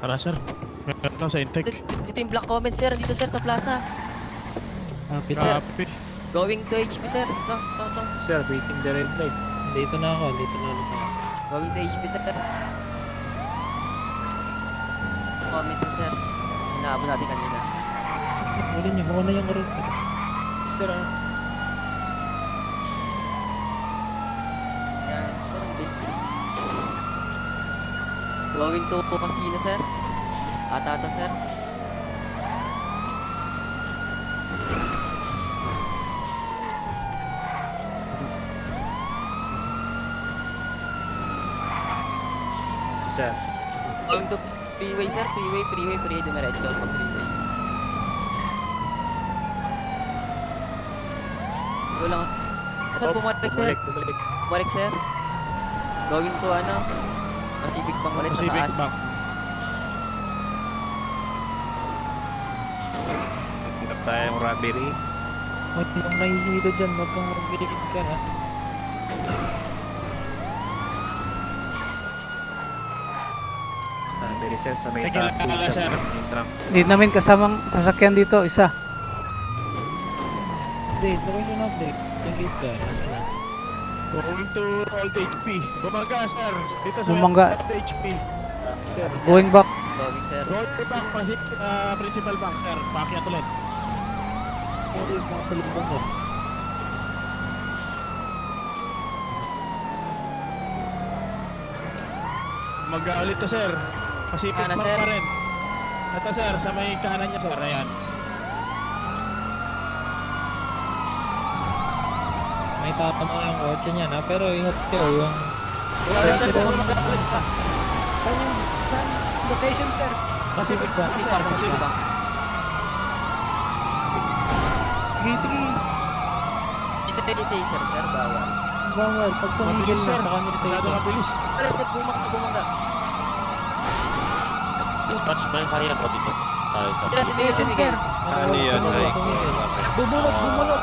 Tara, sir. Meron tayo sa intake. Dito yung black comment sir, dito sir sa plaza. Copy, sir. Copy. Going to HP sir. To. Sir, waiting the red light. Dito na ako. Going to HP sir. Comment yun sir. Inaabot natin kanina. Huli niyo, muna yung oras. Sir, Yan, sir, ang bilis. Going to casino sir. Ata sir. sir. Going to freeway sir, freeway, dumiretso pag freeway. Ito lang. Sir, bumalik sir. Bumalik sir. Going to Pacific Bank ulit sa Pacific taas. Bank. Tingnan tayong robbery. Huwag yung nahihilo dyan. Huwag kang magbiligid ka ha. Robbery sir sa may Teka tattoo lang, sir. yung trunk. Hindi namin kasamang sasakyan dito, isa. Update. Lagay nyo na update. Yung lead ka. Going to Old HP. Bumangga, sir. Dito sa Bumangga. Old HP. Sir, Going back. Going sir. Going back, Principal Bank, sir. Pakyat ulit. Pwede yung mga salubong ko. Bumangga ulit to, sir. Pacific Kanan, Bank sir. pa rin. Ito, sir. Sa may kanan niya, sir. Ayan. May tatama yung kotse niya na. Pero ingat kayo yung... Location sir. Pacific Bank, sir. Pacific Bank. Sige. Ito sir, bawal. Bawal. Pag tumigil Mabilis, sir. na, baka Masyado nito. mabilis. Bumangga. Dispatch, may kaya pa dito. Tayo sa Miguel. Ano yun, Ay? Bumulot.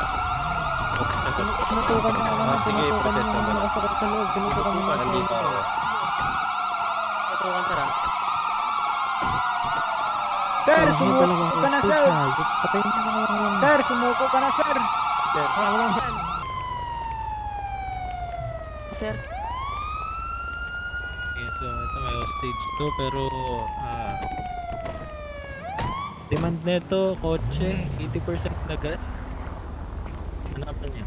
Okay, sir. Tinutukan na naman. Sige, proseso mo. Nakasakot sa loob. Tinutukan mo na. Nandito ako. Tutukan sir ah. Sir, sumuko ka na sir. Patayin niyo na lang. Sir, sumuko ka na sir. Ako lang, sir. Sir. Okay, so ito may hostage to pero demand nito kotse 80% na gas. Hanapan niya.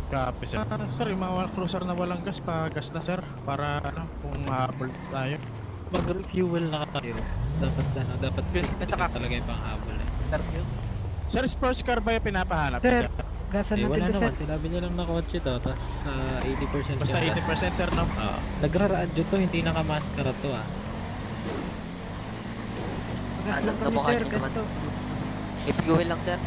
Copy, sir. Sir, yung mga cruiser na walang gas, pa-gas na, sir. Para, kung mahabol tayo. Mag-refuel na kayo. Dapat talaga yung panghabol eh. Sir, sports car ba yung pinapahanap? Sir, gasan Eh, wala natin to sir. naman, sinabi niya lang na kotse to, tapos 80% Basta gas. 80%, sir, no? Nagra-radyo to, hindi nakamaskara to ah. Gas lang kami Namukha sir. niyo naman. Ganito. I-fuel lang sir.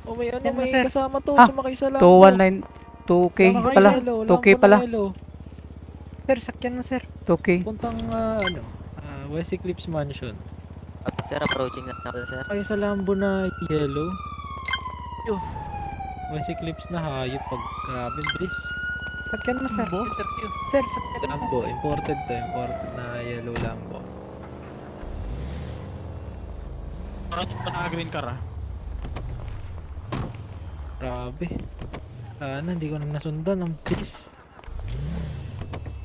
Oh may ano, Yan na, may sir. kasama to, Ah, sumakay sa Lambo. 219, 2K pala. 2K pala. Sir, sakyan mo sir. 2K. Puntang West Eclipse Mansion. Sir, approaching na ako sir. Kayo sa Lambo na yellow. Yo. West Eclipse na hayop pag grabe bilis. Sakyan mo sir. Sir, sakyan mo. Lambo, imported to, imported na yellow Lambo. Bakit pa naka-green car, ah? Grabe. Sana hindi ko na nasundan, ang bilis.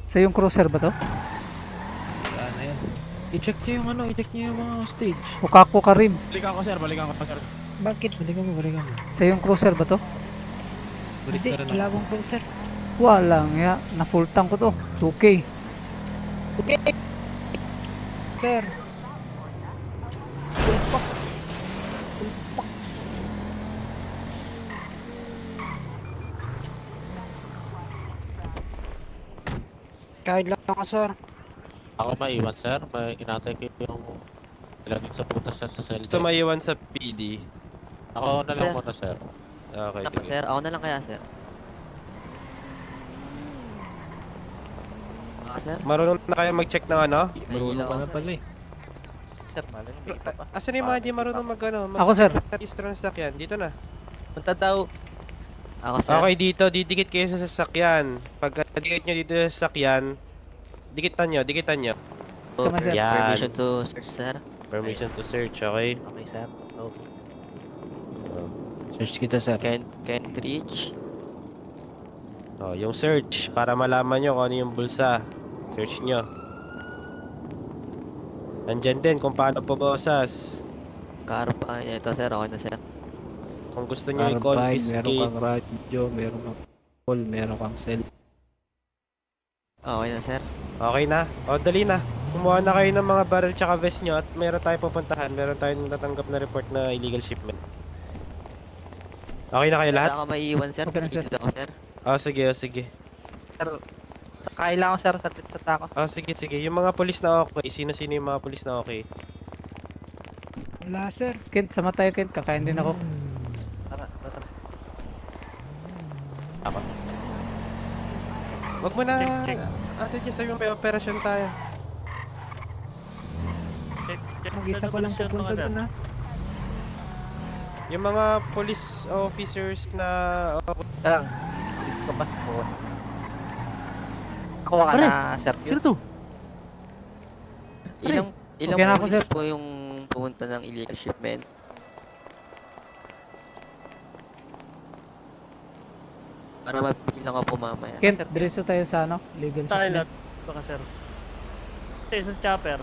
Sa yung cruiser ba to? Sana yan. I-check nyo yung i-check nyo yung mga stage. Ukako Karim. Balikan ko, sir. Balikan ko, sir. Bakit? Balikan mo. Sa yung cruiser ba to? Balik Hindi, ka rin wala ako. akong phone sir. Walang ya. Na full tank ko to. 2K. Okay. Sir. Kahit lang ako, sir. Ako maiwan, sir. May inatay ko yung ilagin sa putas sa cell. Gusto maiwan sa PD. Ako na lang Sir. muna, sir. Okay, sige. Sir, ako na lang kaya sir. sir. Marunong na kayo mag-check ng ano? Marunong ka na sir. pala eh. Sir, malam may iba pa. Asan yung mga di marunong Ako, sir. Mag-register ng sasakyan? Dito na. Punta daw. Ako sir. Okay, dito. Didikit kayo sa sasakyan. Pagka dikit nyo dito sa sasakyan, dikitan nyo. Come on, sir. Yan. Permission to search sir. Permission to search, okay? Okay, sir. Oh. Search kita, sir. Can't reach. Oh, yung search para malaman nyo kung ano yung bulsa. Search nyo. Nandyan din kung paano pabosas. Carbine. Ito sir, okay na sir. Kung gusto nyo Meron i-confiscate. kang radyo, meron kang call, meron kang cell. Okay na sir. Okay na? O, dali na. Kumuha na kayo ng mga barrel tsaka vest nyo at meron tayong pupuntahan. Meron tayong natanggap na report na illegal shipment. Okay na kayo lahat? Wala ka maiiwan sir. Okay na, sir. Dito ako sir. Sige. Sir, sakay lang ako, sir, sa tako. Sige. Yung mga pulis na okay. Sino-sino yung mga pulis na okay? Wala, sir. Kent, sama tayo, Kent. Kakain din ako. Tara. Wag mo na. Check. Ate Jess, sabi mo may operasyon tayo. Check mag-isa ko lang pupunta doon ha. Yung mga police officers na Lang. Dito ka pa. Oo. Ako ka Pare, na, sir. Sino to? Ilang Okay na ako, police sir. po yung pumunta ng illegal shipment? Para mapilang ako po mamaya. Kent, diretso tayo sa ano? Legal Tayo shipment. lahat. Baka sir. Ito isang chopper.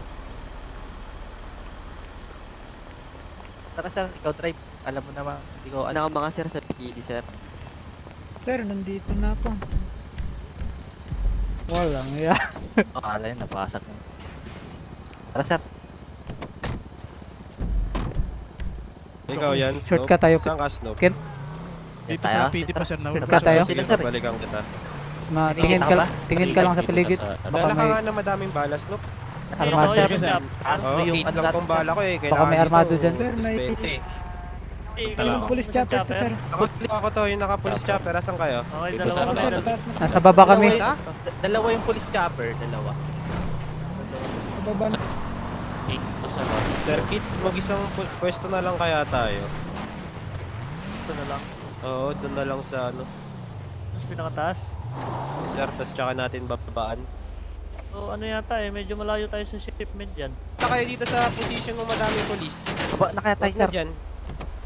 Tara, sir. Ikaw drive. Alam mo naman. Hindi ko alam. Nakamaka sir sa PKD sir. Sir, nandito na ako. Walang ya. Akala yun, napasok mo. Tara, sir. ikaw yan, Snoop. Shortcut tayo. Saan ka, Snoop? Kent, Dito sa PD pa, sir. shortcut tayo. Sige, babalikan kita. Tingin ka lang sa paligid. Baka Dala ka may nga na madaming balas, Snoop. armado. Oo, 8 lang tong bala ko eh. Baka may armado dyan. Police chopper sir. Ako to, yung naka-police chopper. Asan kayo? Okay, Dito dalawa sa kami. Nasa baba kami. Isa? Dalawa yung police chopper. Dalawa. Ito sa Circuit, mag-isang pwesto na lang kaya tayo. Ito na lang. Oo, doon na lang sa ano. Tapos pinakataas. Sir, tas tsaka natin babaan. So ano yata eh, medyo malayo tayo sa shipment dyan. Punta kayo dito sa position ng madaming police. Baba na kaya tayo, Huwag na sir. dyan.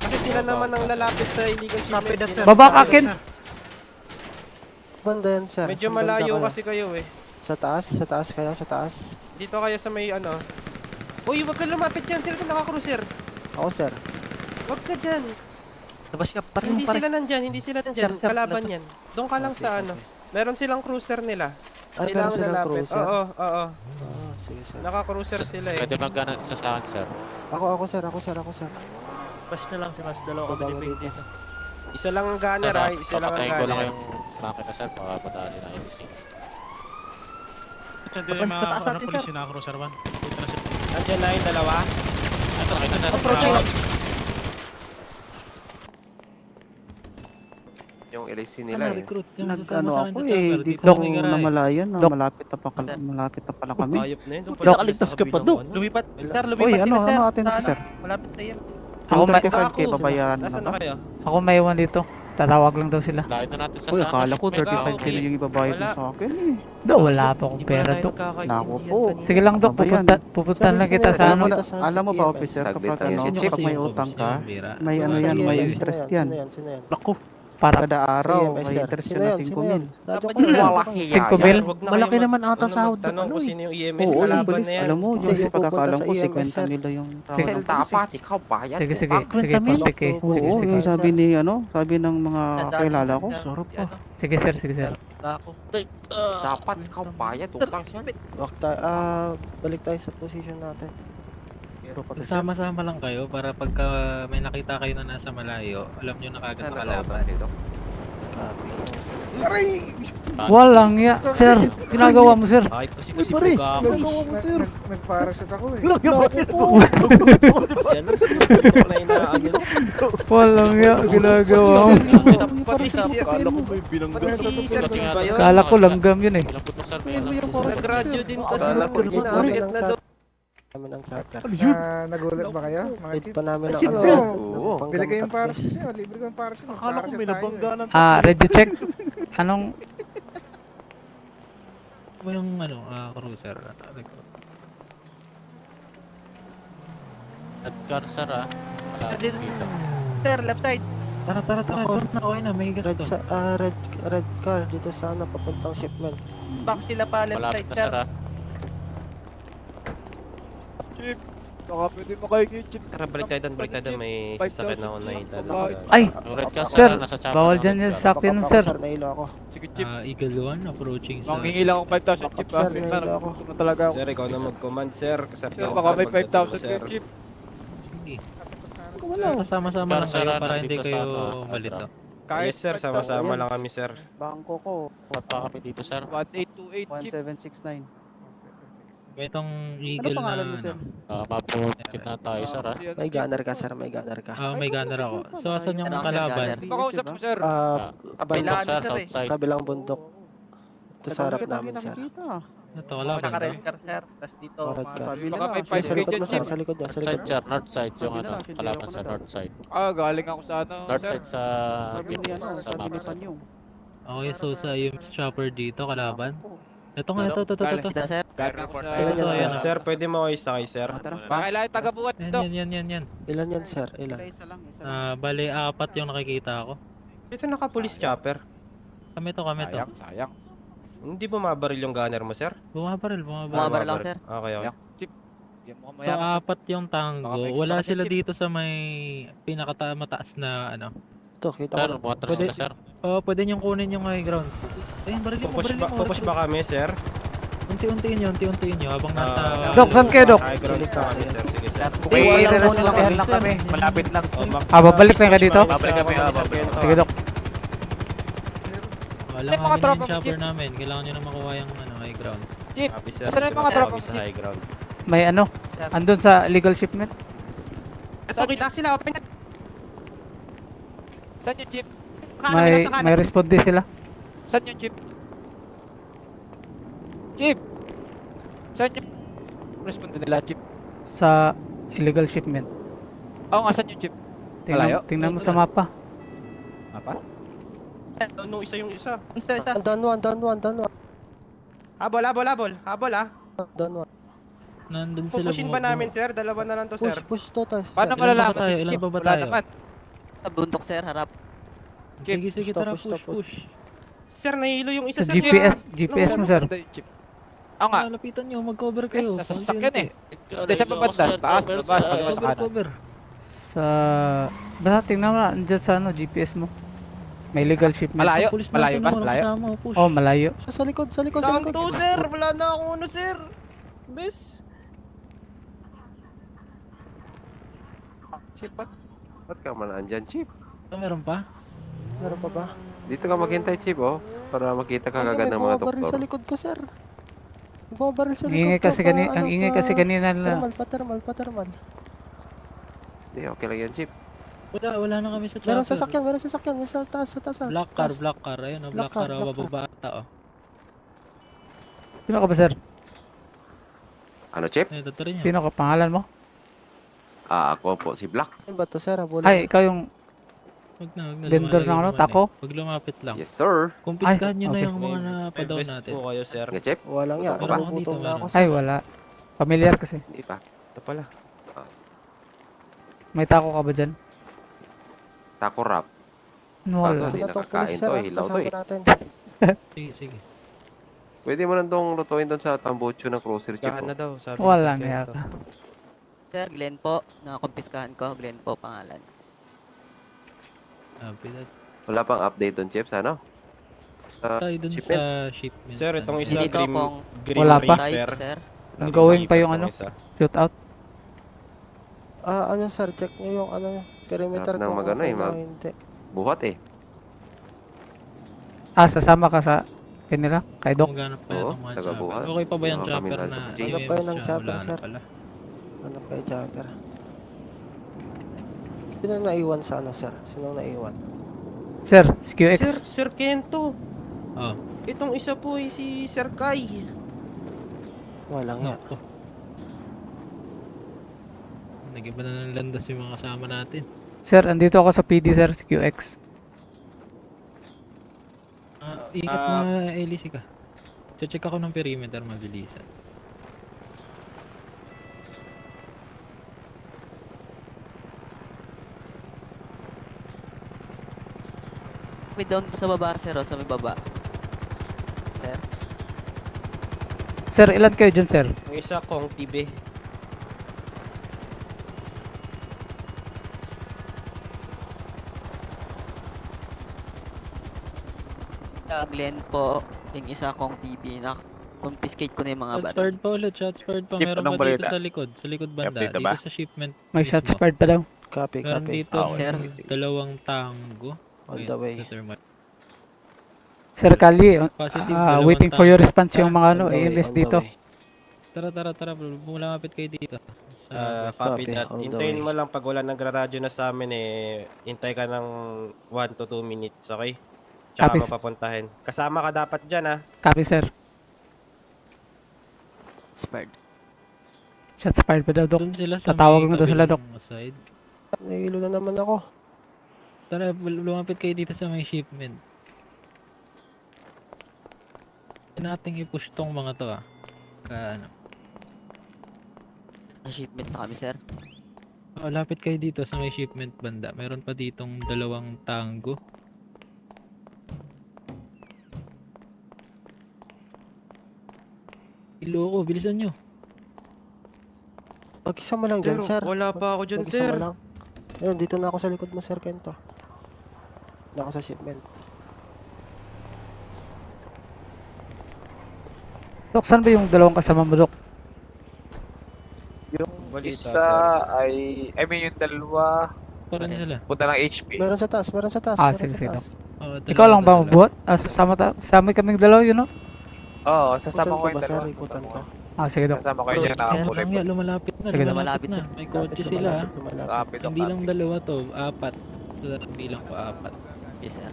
Kasi sila naman ang lalapit sa illegal shipment. Baba ka, Kent. Banda yan, sir. Medyo Saan banda malayo kayo? kasi kayo eh. Sa taas kayo, sa taas. Dito kayo sa may ano. Uy, wag ka lumapit dyan. Sila naka-cruiser. Ako, sir. Wag ka dyan. Labas ka pa rin, Hindi pare. sila nandyan. Sir, sir, Kalaban labas. yan. Doon ka lang sa ano. Meron silang cruiser nila. Ah, Sila ang meron silang lalapit. cruiser? Oo. Ah, sige, sir. Naka-cruiser sila eh. Pwede magkano sa akin, sir? Ako, sir. Bash na lang si Mas, dalawa kami Baba ni mo Pink dito. dito. Isa lang ang gunner ay. Isa lang ang Papatayin ko lang gunner. yung makina, sir. Baka madali na ABC. Diyan yung mga ano, police yung naka-cruiser one. Nandiyan na yung dalawa. Ito, nakita na. Approaching. Yung LAC Nag-ano ako eh, di ko na malayan na malapit na pala kami. Ayop na yun. Doon pala Dok, sila aligtas sa ka pa, kabilang Dok. ano. Lumipat. Sir, Uy, lumipat ano, sila, sir. atin Sa sir? Malapit na yan. Ako may 35k babayaran na Nasaan ba? na kayo? ako may iwan dito. Tatawag lang daw sila. Layo na natin sa Uy, saan. akala ko May 35k na yung ibabayad mo Wala. sa akin eh. Do, wala pa akong Hindi pa pera, tayo Dok. nagkakaintindihan Nako po. kanina. Sige lang, Dok. Babayan. Pupuntahan lang kita sa ano. Alam mo ba, officer, kapag ano, kapag may utang ka, may ano yan, may interest yan. Sino yan? Naku, Para kada araw, CMS, may sir. interest Sino yun na yan? 5 mil. Dapat Cinco mil? Wag na kayo Malaki naman ata sahod doon, Tanong ano ko eh. sino yung EMS Oo, kalaban bilis. na yan. Alam mo, yung Hindi, sa pagkakalam ko, pupunta sa 50 EMS, nila yung Sige. tawag ng police. ikaw bayad. Sige, sige. Sige, 50 mil? 40k. Sige, Oo, sige. yung sabi ni, ano, sabi ng mga kakilala ko, sarap pa. Sige, sir. Sige, sir. Ako. Dapat ikaw bayad. Utang siya. Balik tayo sa position natin. Sama-sama lang kayo para pagka may nakita kayo na nasa malayo, alam nyo na kagad na kalaban. Copy. Walang ya, sir. Ginagawa mo, sir. Kahit kasi buga ako. Nag-parachute ako eh. Kasi alam sa protocol na inaano. Walang ya, ginagawa mo. Pati si Sir ba yun? Kala ko langgam yun eh. Ilang putok, sir? May anak po, sir. Nag-radio din kasi Akala nung ko inaakit na doon. namin ang charter. Nagulat ba kayo? Mga Hit chief? pa namin ang Sino? Oo. Bili kayong parachute sa'yo. Libre ko yung parachute. Akala ko may nabangga ng Ready check. Anong Ano yung cruiser? Nag-car, sir, ah. Malapit dito. Sir, left side. Tara, okay na, may gas to. Red car dito sa papuntang shipment. Back sila pa left Malapit na, sir, ah. Baka pwede mo kayo yung chief. Tara, balik tayo doon. May sasakyan na ako na idala. Ay, Yung red car, sir, nasa chopper bawal na dyan red yung car. sasakyan nun, sir. Nailo ako. Sige Eagle 1 approaching sa... Manghingi lang ako 5,000 chip Sir, nailo ako. Ito na talaga ako. Sir, ikaw na mag-command, sir. Sir, baka may 5,000 kayo chip. Sige. Sama-sama lang Sir, kayo para nandito hindi kayo sa, malito. Yes, sir. Sama-sama lang kami, sir. Bangko ko, Ba't pa kami dito, sir? 1828 chip. 1769. Itong Ano Eagle pangalan na mo, sir? Mapukit na tayo, sir, ah. May gunner ka, sir. May gunner ka. may gunner ako. So, asan yung Ano, sir, kalaban? gunner? Makausap mo, sir. Bundok, sir, south side. Kabilang bundok. Ito sa harap Kita namin, sir. nakikita. Ito, kalaban ba? Red car, sir. Sabi Baka nila, may Sa 5K likod dyan, mo, sir. chip. Sa likod niya. Sa North likod side, sir. North side yung Sabi nila, kalaban hindi sa ako north side. Galing ako sa North sir. side sa sabi niya, GPS, sa sabi mapa, ni sir. Panyong. Okay, so sa yung chopper dito, kalaban. Ito nga, ito. Kita, sir. Galing ako sa... Ilan yan, sir? Ayan, Sir, pwede mo kayo sakay, sir. Baka kailangan taga-buhat ito. Yan. Ilan yan, sir? Ilan? Isa lang, isa lang. Bali, 4 yung nakikita ako. Dito naka-police chopper. Kami to. Sayang. Hindi bumabaril yung gunner mo, sir? Bumabaril. Bumabaril lang, sir. Okay. Yan mo So, kamaya. 4 yung tango. Baka may extra Wala kasi, sila Chip. dito sa may mataas na Ito, kita ko Sir, lang. bumatras Pwede- na, sir. pwede niyong kunin yung high ground. Ayun, barilin mo. Pupush ba kami, sir? Unti-untiin nyo habang nasa... Dok, saan kayo, Dok? High ground na kami, sir. Sige, sir. Okay, relaxahan lang kami. Malapit lang. babalik na ka dito? Babalik kami. Sige, Dok. Wala May mga nga tropa yung mo, chopper Chip. namin. Kailangan nyo na makuha yung high ground. Copy, sir. Saan yung mga Dito na tropa kami mo, sa Chip? high ground. May andun sa illegal shipment. Ito, kita sila. Open na. Saan yung chip? May responde sila. Saan yung chip? Chip! Saan yung... Responde nila, chip. Sa illegal shipment. Oo nga, saan yung chip? Malayo? Tingnan mo sa mapa. Mapa? Nung isa yung isa. Down one. Habol, ah. Down one. Nandun sila Pupushin ba namin, sir? Dalawa na lang to, sir. Push to, tas. Paano Ilan ba malalaman? tayo? yung Ilan chip? ba Wala tayo? naman. Sa bundok, sir, harap. Sige, tara, Push, stop, push. Sir, nahilo yung isa, Sa sir. GPS mo, sir. Ganda yung chip. Oo nga. Lapitan nyo, mag-cover kayo. Sa sasakyan eh. Hindi Hindi sa babanda. Taas, babas, pagkakas sa kanan. Cover. Sa... Basta tingnan mo na, andyan sa GPS mo. May legal shipment. Malayo? Pulis Malayo natin, ba? walang Malayo? kasama, push. Oh, malayo. Sa likod. Down 2, sir. Wala na akong uno, sir. Bes. Chip, ba't ka man andyan, Chip? Meron pa? Meron pa ba? Dito ka maghintay, Chip, oh. Para makita ka kagad ng mga May bumabaril sa doktor. likod ko, sir. May bumabaril sa Ang likod ingay ko. kasi kanina, ang ingay kasi kanina na. Patermal. Hindi, okay lang yan, Chip. Wala na kami sa chopper. Meron sasakyan. May sa taas. Black car. Ayun, black car. Bababa ata, oh. Sino ka ba, sir? Ano, Chip? Ayun, tatarin nyo. Sino ka? Pangalan mo? Ako po, si Black. Ano ba to, sir? Ay, ikaw yung Wag na, vendor ng ano, taco? Pag lumapit lang. Yes, sir. Kumpiskahan nyo na okay. yung mga napadown Best natin. po kayo, sir. Nga, Chip? Walang yan. Ako ba? Gutom na ako, Ay, sir. wala. Familiar kasi. Hindi pa. Ito pala. May taco ka ba dyan? Taco wrap. Wala. Kaso, di nakakain to, hilaw to, eh. Sige. Pwede mo nang tong lutuin doon sa tambucho ng cruiser, Chip, Kahan na oh. daw, sabi Walang ni nga Sargento. ka. Sir, Glenn po. Nakakumpiskahan ko. Glenn po, pangalan. Wala pang update doon, Chip, sa ano? Sa Tayo dun shipment. sa shipment. Sir, itong isa, Dito kung Wala pa. type, sir. Ongoing pa yung ano? Shoot out. Ano, sir? Check nyo yung perimeter Sarap ng kung magano, okay eh, na o hindi. Buhat, eh. Sasama ka sa kanila? Kay Doc? Maghanap pa Oo, ng mga taga-buhat. chopper. Okay pa ba yung Baka kami chopper lahat na ng Hanap James. kayo ng siya? chopper, Wala na sir. pala. Hanap kayo jumper. Sino naiwan sa ano, sir? Sino naiwan? Sir, si QX. Sir Kento. Oh. Itong isa po ay si Sir Kai. Walang nga. Nako. Nag-iba na ng landas yung mga kasama natin. Sir, andito ako sa PD, sir, si QX. Ingat na LC ka. Check ako ng perimeter mabilisan. May down sa baba, sir, o sa may baba. Sir. Sir, ilan kayo dyan, sir? Ang isa kong tibe. Glenn po, yung isa kong TV na confiscate ko na yung mga Shots baril. fired pa ulit, shots fired pa. Keep Meron anong pa dito balita? sa likod banda. update na Dito ba? sa shipment May mismo. shots fired pa daw. Copy, Meron copy. dito Sir. dalawang tango. On Wait, the way. sa thermal. Sir Kali, Positive, dalawang waiting for your tango. response yung mga ano, On the way, AMS on the dito. way. Tara. Bumulapit kayo dito. Sa Copy Copy, that. on the Hintayin way. mo lang pag wala nagraradyo na sa amin hintay ka ng 1 to 2 minutes, okay? Tsaka Copy. mo papuntahin. Kasama ka dapat dyan, Copy, sir. Expired. Shots fired pa daw, Doc. Doon sila sa Tatawag may mo daw sila, Doc. kabilang side. Nahilo na naman ako. Tara, lumapit kayo dito sa may shipment. Nating i-push tong mga to ano. Sa shipment na kami, sir. Lapit kayo dito sa may shipment banda. Meron pa ditong dalawang tango. Iloko, bilisan nyo. Mag-isa mo lang dyan, sir. Wala pa ako dyan, Mag-isa mo sir. lang. Ayun, dito na ako sa likod mo, Sir Kento. Na ako sa shipment. Doc, saan ba yung dalawang kasama mo, Doc? Yung Balita, isa ay, I mean yung dalawa, Parang sila. punta ng HP. Meron sa taas, meron sa taas. Ah, meron sige, sa sige, taas. Doc. Oh, Ikaw lang ba mabuhat? Sasama kaming dalawa, you know? Oo, sasama ko Ikutan yung ba, dalawa. sir? Ikutan ko. Sige, Doc. Sasama ko yung Sir, nakakulay po. Lumalapit na, Sige, lumalapit Doc. na. May kotse sila. Rapid Hindi lang dalawa to, apat. Bilang ko apat. Yes, sir.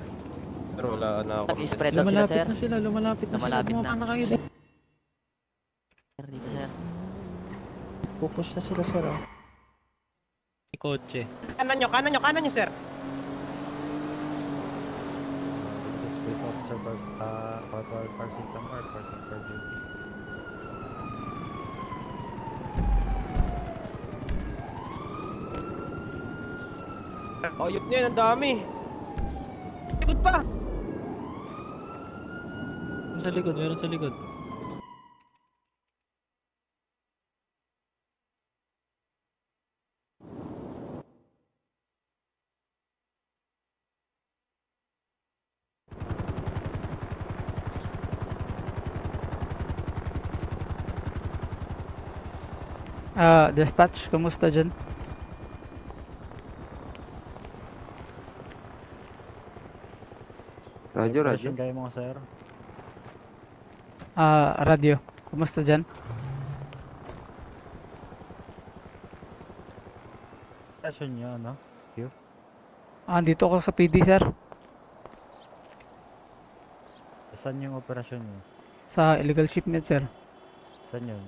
Pero wala na ako. Nag-spread out sila, sir. Lumalapit na sila. Lumalapit na. Bumaba na kayo. Sir, dito, sir. Pupush na sila, sir. Oh. May kotse. Kanan nyo, sir. Space Officer Corporal Parsitam or Reporting for Duty. Ayop niya, ang dami. Likod pa. Meron sa likod. Dispatch, kumusta dyan? Radyo. Kayo mga sir. Radio, kumusta dyan? Station nyo, no? Andito ako sa PD, sir. Saan yung operasyon nyo? Sa illegal shipment, sir. Saan yun?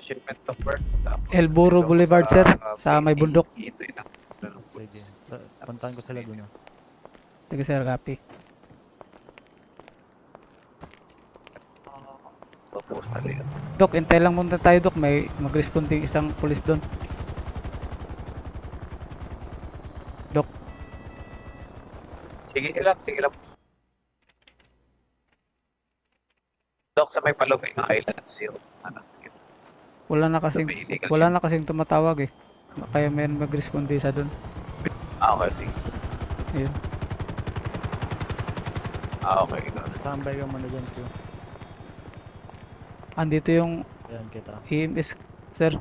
Shipment number. Elboro Boulevard, sir. Sa may bundok. Sige. Puntahan ko sila dun. Sige, sir, copy. Dok, intay lang muna tayo, Dok. May mag-responding isang pulis doon. Dok. Sige lang. Dok, sa may Paloming Islands yung ano. Wala na kasing tumatawag eh. Kaya may mag-responde isa doon. Okay, sige. Ayun. Okay. Standby ka muna dyan, Q. Andito yung Ayan kita. EMS, sir.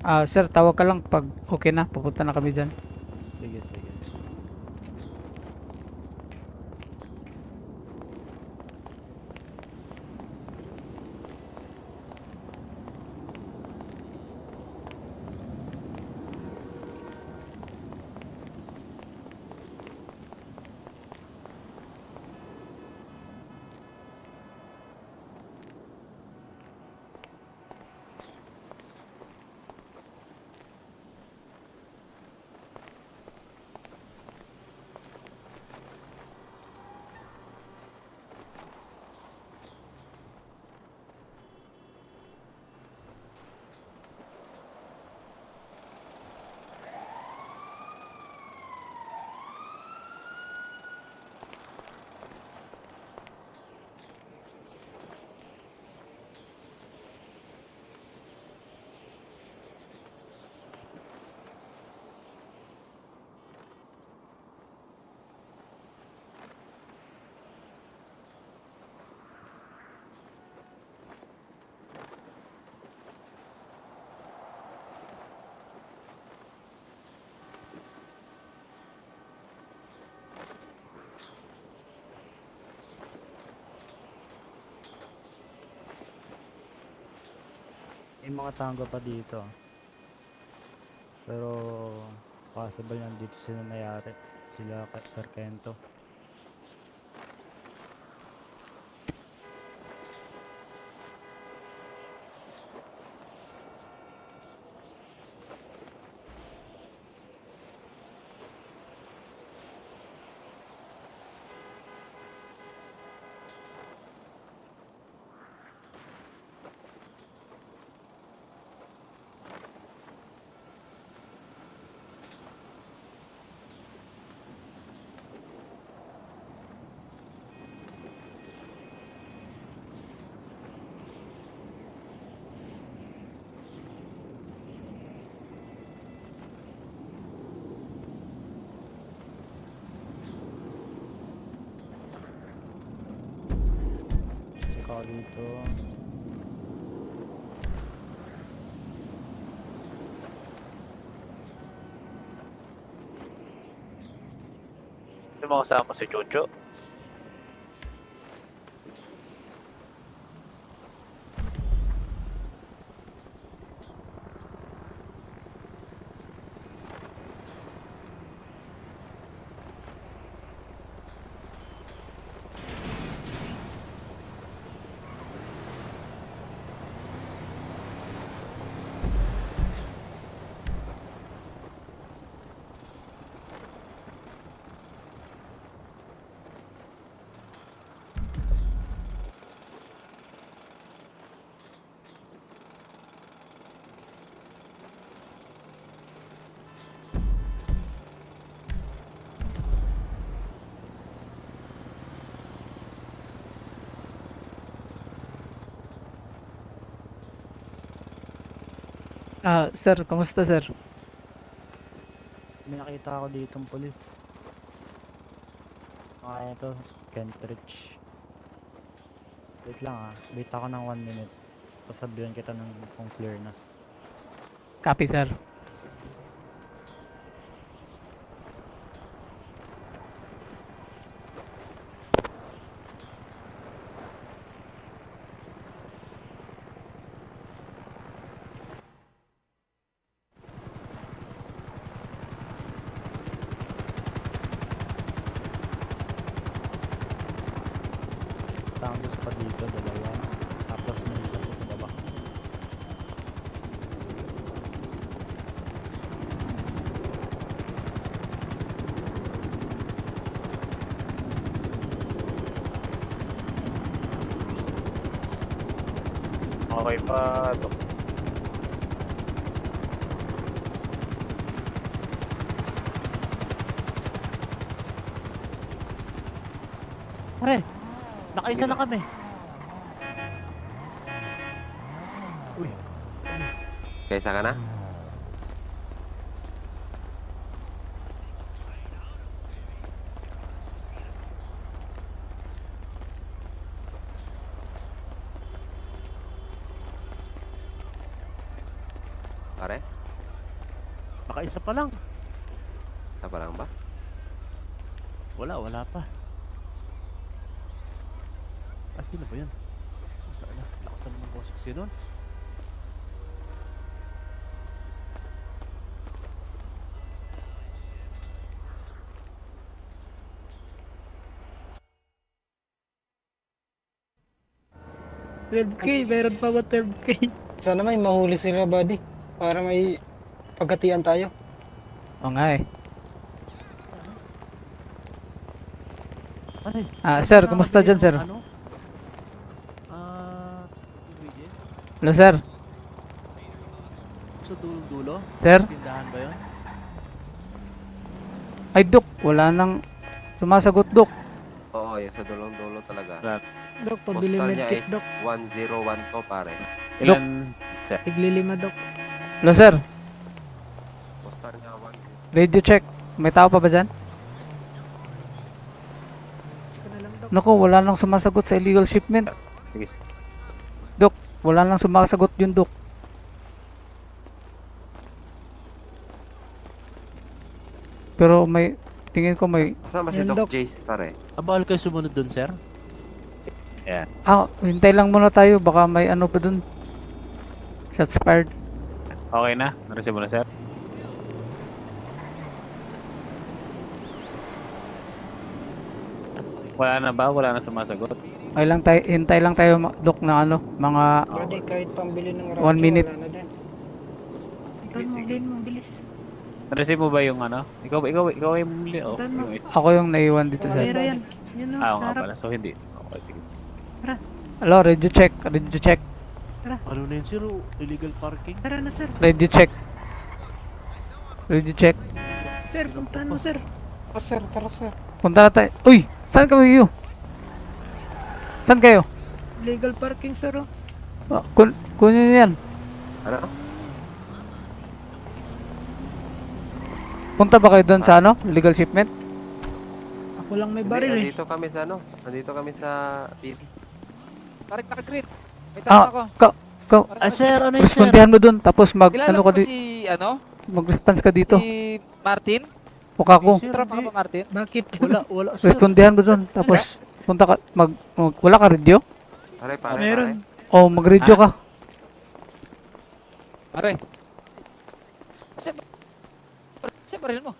Sir, tawag ka lang pag okay na. Pupunta na kami dyan. Sige, sige. May mga tango pa dito. Pero possible nandito sila nangyari. Sila Sir Kento. Saka dito. Yung mga kasama si Jojo. Sir, kamusta sir? May nakita ako ditong pulis. Ito, Kentridge. Wait lang wait ako ng 1 minute. Tapos sabihan kita kung clear na. Copy sir. Tanggos pa dito, dalawa. Tapos may isa pa sa baba. Okay pa, Dok. Pre, nakaisa na kami. Kaysa ka na? Pare? Baka isa pa lang. Isa pa lang ba? Wala pa. Sino ba yun? Lakas naman ng boses kasi nun. Meron pa ba 12K? Sana may mahuli sila, buddy. Para may pagkatian tayo. Oo nga eh. Ano eh? Sir, kumusta dyan, sir? Ano? Ingredients? Hello, sir. Sa dulo-dulo? Sir? Tindahan ba yun? Ay, Dok. Wala nang sumasagot, Dok. Oo, yung sa dulong-dulo talaga. Dok, pabili Postal niya medkit, is Dok. 101 pare. Dok. Tiglilima, Dok. Hello, sir. Postal niya 101. Radio check. May tao pa ba dyan? Naku, wala nang sumasagot sa illegal shipment. Dok, wala nang sumasagot yun, Dok. Pero may, tingin ko may... Kasama si Doc Jace, pare. Bawal kayo sumunod dun, sir? Yan. Hintay lang muna tayo. Baka may ano pa dun. Shots fired. Okay na? Nareceive mo na, sir? Wala na ba? Wala na sumasagot? Ay lang tayo, hintay lang tayo, Dok, na ano, mga Buddy, kahit pambili ng 1 minute. wala na din. Bilis. Nareceive mo ba yung ano? Ikaw yung bumili? Oh, Ako yung naiwan dito, sir. oo nga pala. So, hindi. Okay, sige. Hello, radio check. Radio check. Ano na yun, sir? Illegal parking? Tara na, sir. Radio check. Radio check. Sir, puntahan mo, sir. Sir, tara, sir. Punta na tayo. Uy! Saan kayo? Saan kayo? Legal parking, sir, oh. Kunin niyo yan. Ano? Punta ba kayo doon sa ano? Illegal shipment? Ako lang may Hindi, baril, eh. nandito kami sa ano? Nandito kami sa PD. Parang naka-crit. May Ah, sir, ano yun, sir? respondihan mo doon. Tapos Kilala ano mo ka ba di... si, ano? Mag-response ka dito. Si Martin? Mukha ko. Tropa ka ba, Martin? Bakit? Wala, sir. Respondihan mo doon. Tapos punta ka... wala ka radio? Pare, Meron. O mag-radio ka. Pare. Saan baril mo?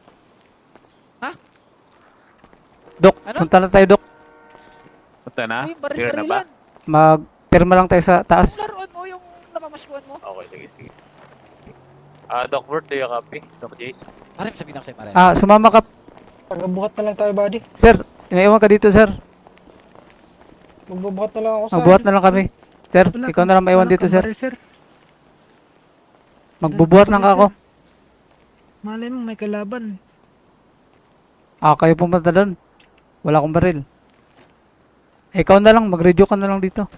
Dok, Ano? punta na tayo, Dok. Punta na? Ay, Clear na ba? Mag-pirma lang tayo sa taas. Laruan mo yung napamaskuhan mo. Okay, sige. Doc Word, do you copy? Doc Jace? Pare, sabihin ako sa'yo, pare. Sumama ka. Magbubuhat na lang tayo, buddy. Sir, inaiwan ka dito, sir. Magbubuhat na lang ako, sir. Magbuhat na lang kami. Sir, ikaw na lang maiwan dito, sir. Magbubuhat lang ako. Malay mo, may kalaban. Kayo pumunta doon. Wala akong baril. Ikaw na lang, mag-radio ka na lang dito.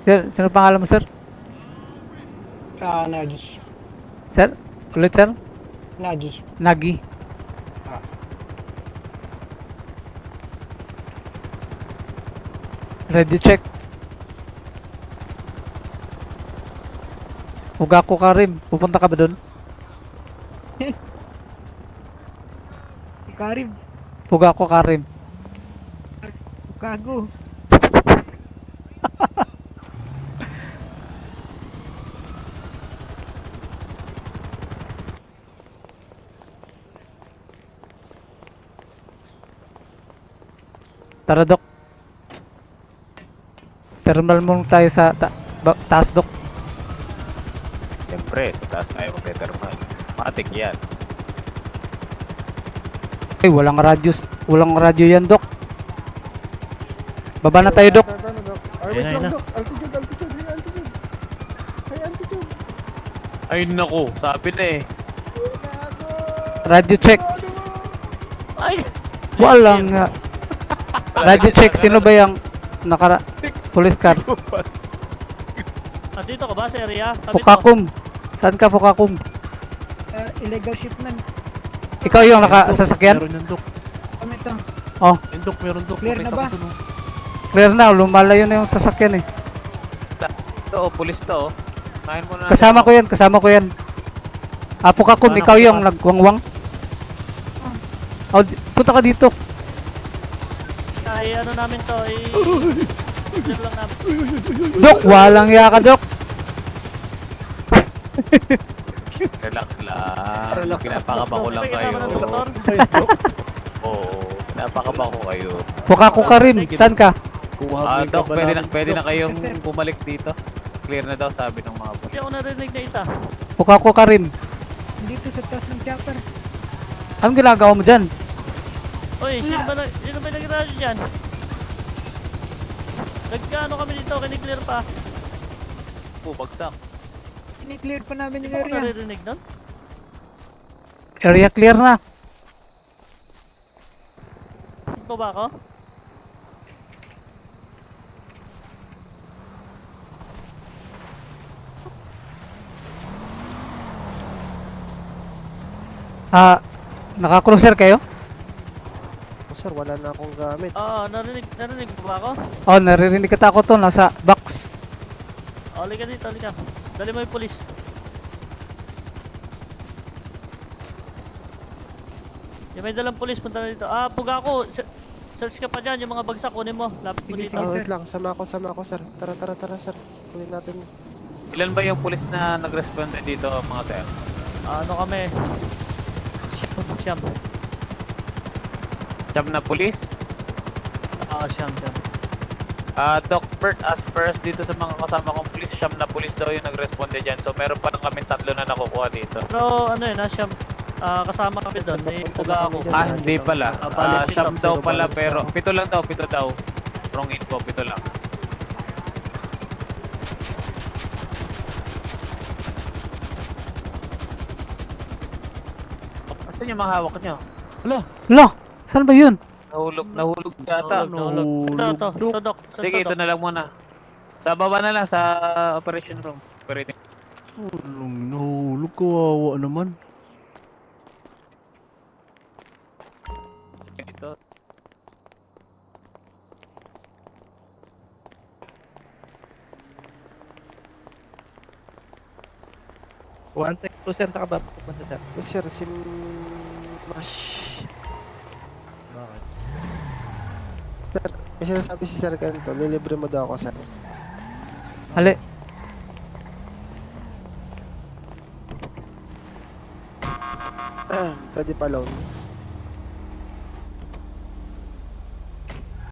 Sir, sino pangalan mo, sir? Nagi. Sir? Ulit, sir? Nagi. Nagi. Ready check. Ugako Karim, pupunta ka ba doon? Si Karim. Ugako Karim. Kago. Tara, Dok. Terminal mo tayo sa taas, Dok. Siyempre, sa taas tayo mag-termal. Matik yan. Ay, walang radyo yan, Dok. Baba na tayo, Dok. Ayun na. Altitude. May altitude. Ay, naku. Sabi na eh. Radio check. Ay! Walang nga. Radio check. Sino ba yung police car? Dito ka ba sa area? Sabi ko. Pukakum. Saan ka, Pukakum? Illegal shipment. Ikaw yung nakasasakyan? Meron yung Dok. Kami ito. Oh, Yung Dok, meron Dok. Clear na Nakita ba? ko dun, oh. clear na. Lumalayo na yung sasakyan eh. Ito, pulis to. Nahin mo na. Kasama ko yan, kasama ko yan. Pukakum, Paano ikaw ka yung nagwangwang. Oh, punta ka dito. Ay, ano namin to, clear lang namin. Dok, walang iya ka, Dok. Relax lang. Pinapakaba ko lang May kayo. kasama ng doktor? Oo, pinapakaba ko kayo. Pukaku ka rin. Saan ka? Dok, pwede na kayong bumalik dito. Clear na daw, sabi ng mga Hindi ako narinig na isa. Pukaku ka rin. Dito sa taas ng chopper. Anong ginagawa mo dyan? Uy, sino ba nag-radyo dyan? Nagkaano kami dito, kiniklear pa. bagsak. Ini-clear pa namin yung Hindi area. ko naririnig nun? Area clear na. Ito ba ako? Naka-cruiser kayo? Sir, wala na akong gamit. Oo, narinig mo ba ako? Oh, naririnig kita ako to. Nasa box. Halika dito, halika. Dali mo yung polis. Yung may dalang polis, punta na dito. Puga ako. Search ka pa dyan, yung mga bagsak, kunin mo. Lapit mo dito. Wait lang, sama ako, sir. Tara, sir. Kunin natin. Ilan ba yung pulis na nag-respond dito, mga sir? Ano kami? Siyam. Siyam na pulis? Siyam. Doc Bert, as first dito sa mga kasama kong pulis, siyam na pulis daw yung nag-responde dyan. So meron pa lang kami 3 na nakukuha dito. Pero ano yun, siyam. Kasama kami doon. May puga ako. Hindi pala. Siyam daw pala pero 7 lang daw, 7 daw. Wrong info, 7 lang. Asan yung mga hawak nyo? Lo, saan ba yun? Nahulog yata. Ito, Doc. Sige, ito na lang muna. Sa baba na lang, sa operation room. Operating. Nahulog, kawawa naman. Ito. One take to sir, saka ba pupunta sir? Yes, sir, Mash. Bakit? Sir, may sinasabi si Sir ganito, lilibre mo daw ako, sir. Hali. Pwede pa loan.